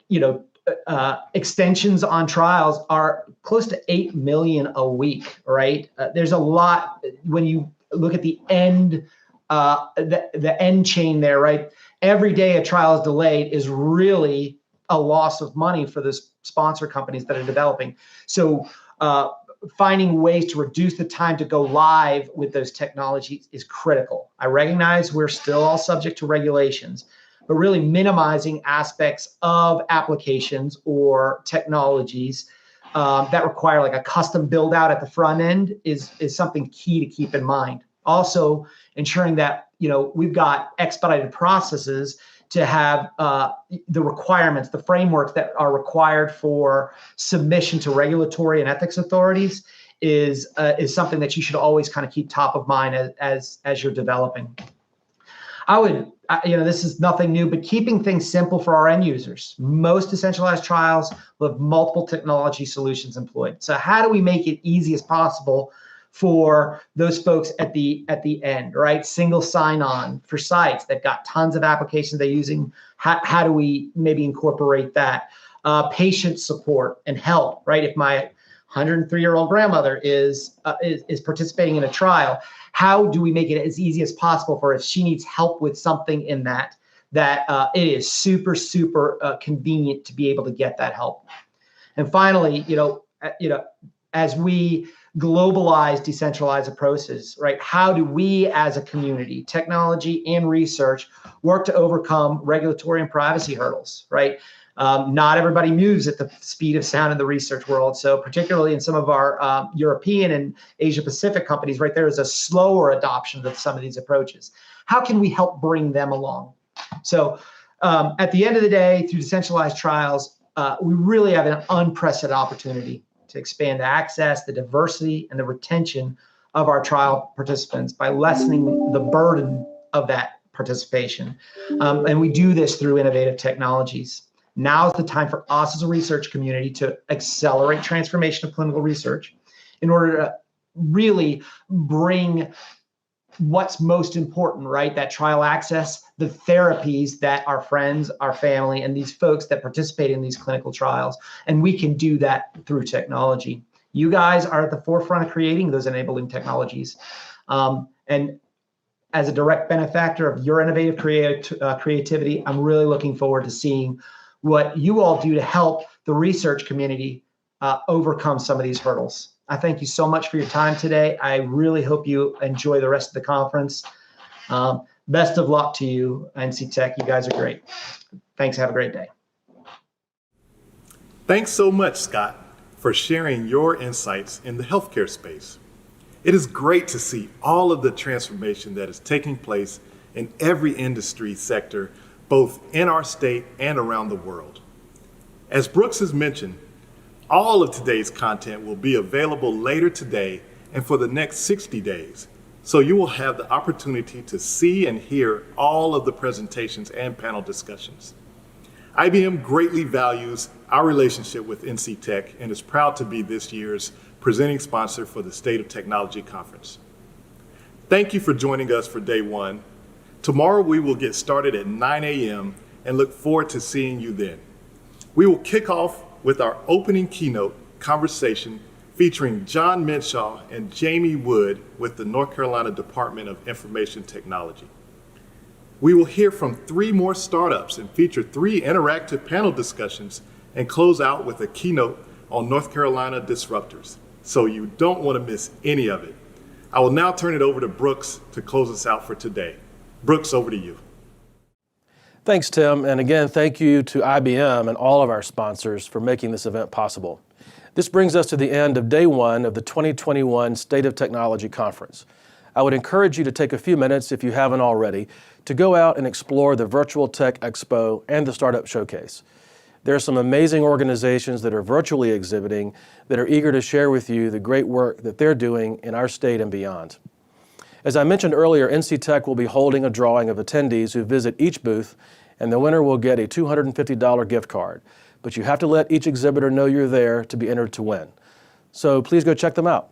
extensions on trials are close to 8 million a week, right? There's a lot when you look at the end, the end chain there, right? Every day a trial is delayed is really a loss of money for the sponsor companies that are developing. So finding ways to reduce the time to go live with those technologies is critical. I recognize we're still all subject to regulations, but really minimizing aspects of applications or technologies that require like a custom build out at the front end is something key to keep in mind. Also ensuring that we've got expedited processes to have the requirements, the frameworks that are required for submission to regulatory and ethics authorities is something that you should always kind of keep top of mind as you're developing. This is nothing new, but keeping things simple for our end users. Most decentralized trials will have multiple technology solutions employed. So how do we make it easy as possible for those folks at the end, right? Single sign-on for sites that got tons of applications they're using. How do we maybe incorporate that? Patient support and help, right? If my 103-year-old grandmother is participating in a trial, how do we make it as easy as possible for if she needs help with something in that it is super convenient to be able to get that help. And finally, as we globalize decentralized approaches, right? How do we as a community, technology and research, work to overcome regulatory and privacy hurdles, right? Not everybody moves at the speed of sound in the research world. So particularly in some of our European and Asia Pacific companies, right, there is a slower adoption of some of these approaches. How can we help bring them along? So at the end of the day, through decentralized trials, we really have an unprecedented opportunity to expand access, the diversity, and the retention of our trial participants by lessening the burden of that participation. And we do this through innovative technologies. Now is the time for us as a research community to accelerate transformation of clinical research in order to really bring what's most important, right? That trial access, the therapies that our friends, our family, and these folks that participate in these clinical trials. And we can do that through technology. You guys are at the forefront of creating those enabling technologies. And as a direct benefactor of your innovative creativity, I'm really looking forward to seeing what you all do to help the research community overcome some of these hurdles. I thank you so much for your time today. I really hope you enjoy the rest of the conference. Best of luck to you, NC Tech. You guys are great. Thanks. Have a great day. Thanks so much, Scott, for sharing your insights in the healthcare space. It is great to see all of the transformation that is taking place in every industry sector, both in our state and around the world. As Brooks has mentioned, all of today's content will be available later today and for the next 60 days. So you will have the opportunity to see and hear all of the presentations and panel discussions. IBM greatly values our relationship with NC Tech and is proud to be this year's presenting sponsor for the State of Technology Conference. Thank you for joining us for day one. Tomorrow we will get started at 9 a.m. and look forward to seeing you then. We will kick off with our opening keynote conversation featuring John Minshaw and Jamie Wood with the North Carolina Department of Information Technology. We will hear from 3 more startups and feature 3 interactive panel discussions and close out with a keynote on North Carolina disruptors. So you don't want to miss any of it. I will now turn it over to Brooks to close us out for today. Brooks, over to you. Thanks, Tim. And again, thank you to IBM and all of our sponsors for making this event possible. This brings us to the end of day 1 of the 2021 State of Technology Conference. I would encourage you to take a few minutes, if you haven't already, to go out and explore the Virtual Tech Expo and the Startup Showcase. There are some amazing organizations that are virtually exhibiting that are eager to share with you the great work that they're doing in our state and beyond. As I mentioned earlier, NC Tech will be holding a drawing of attendees who visit each booth, and the winner will get a $250 gift card. But you have to let each exhibitor know you're there to be entered to win. So please go check them out.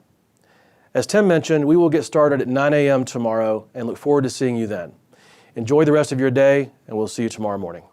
As Tim mentioned, we will get started at 9 a.m. tomorrow and look forward to seeing you then. Enjoy the rest of your day, and we'll see you tomorrow morning.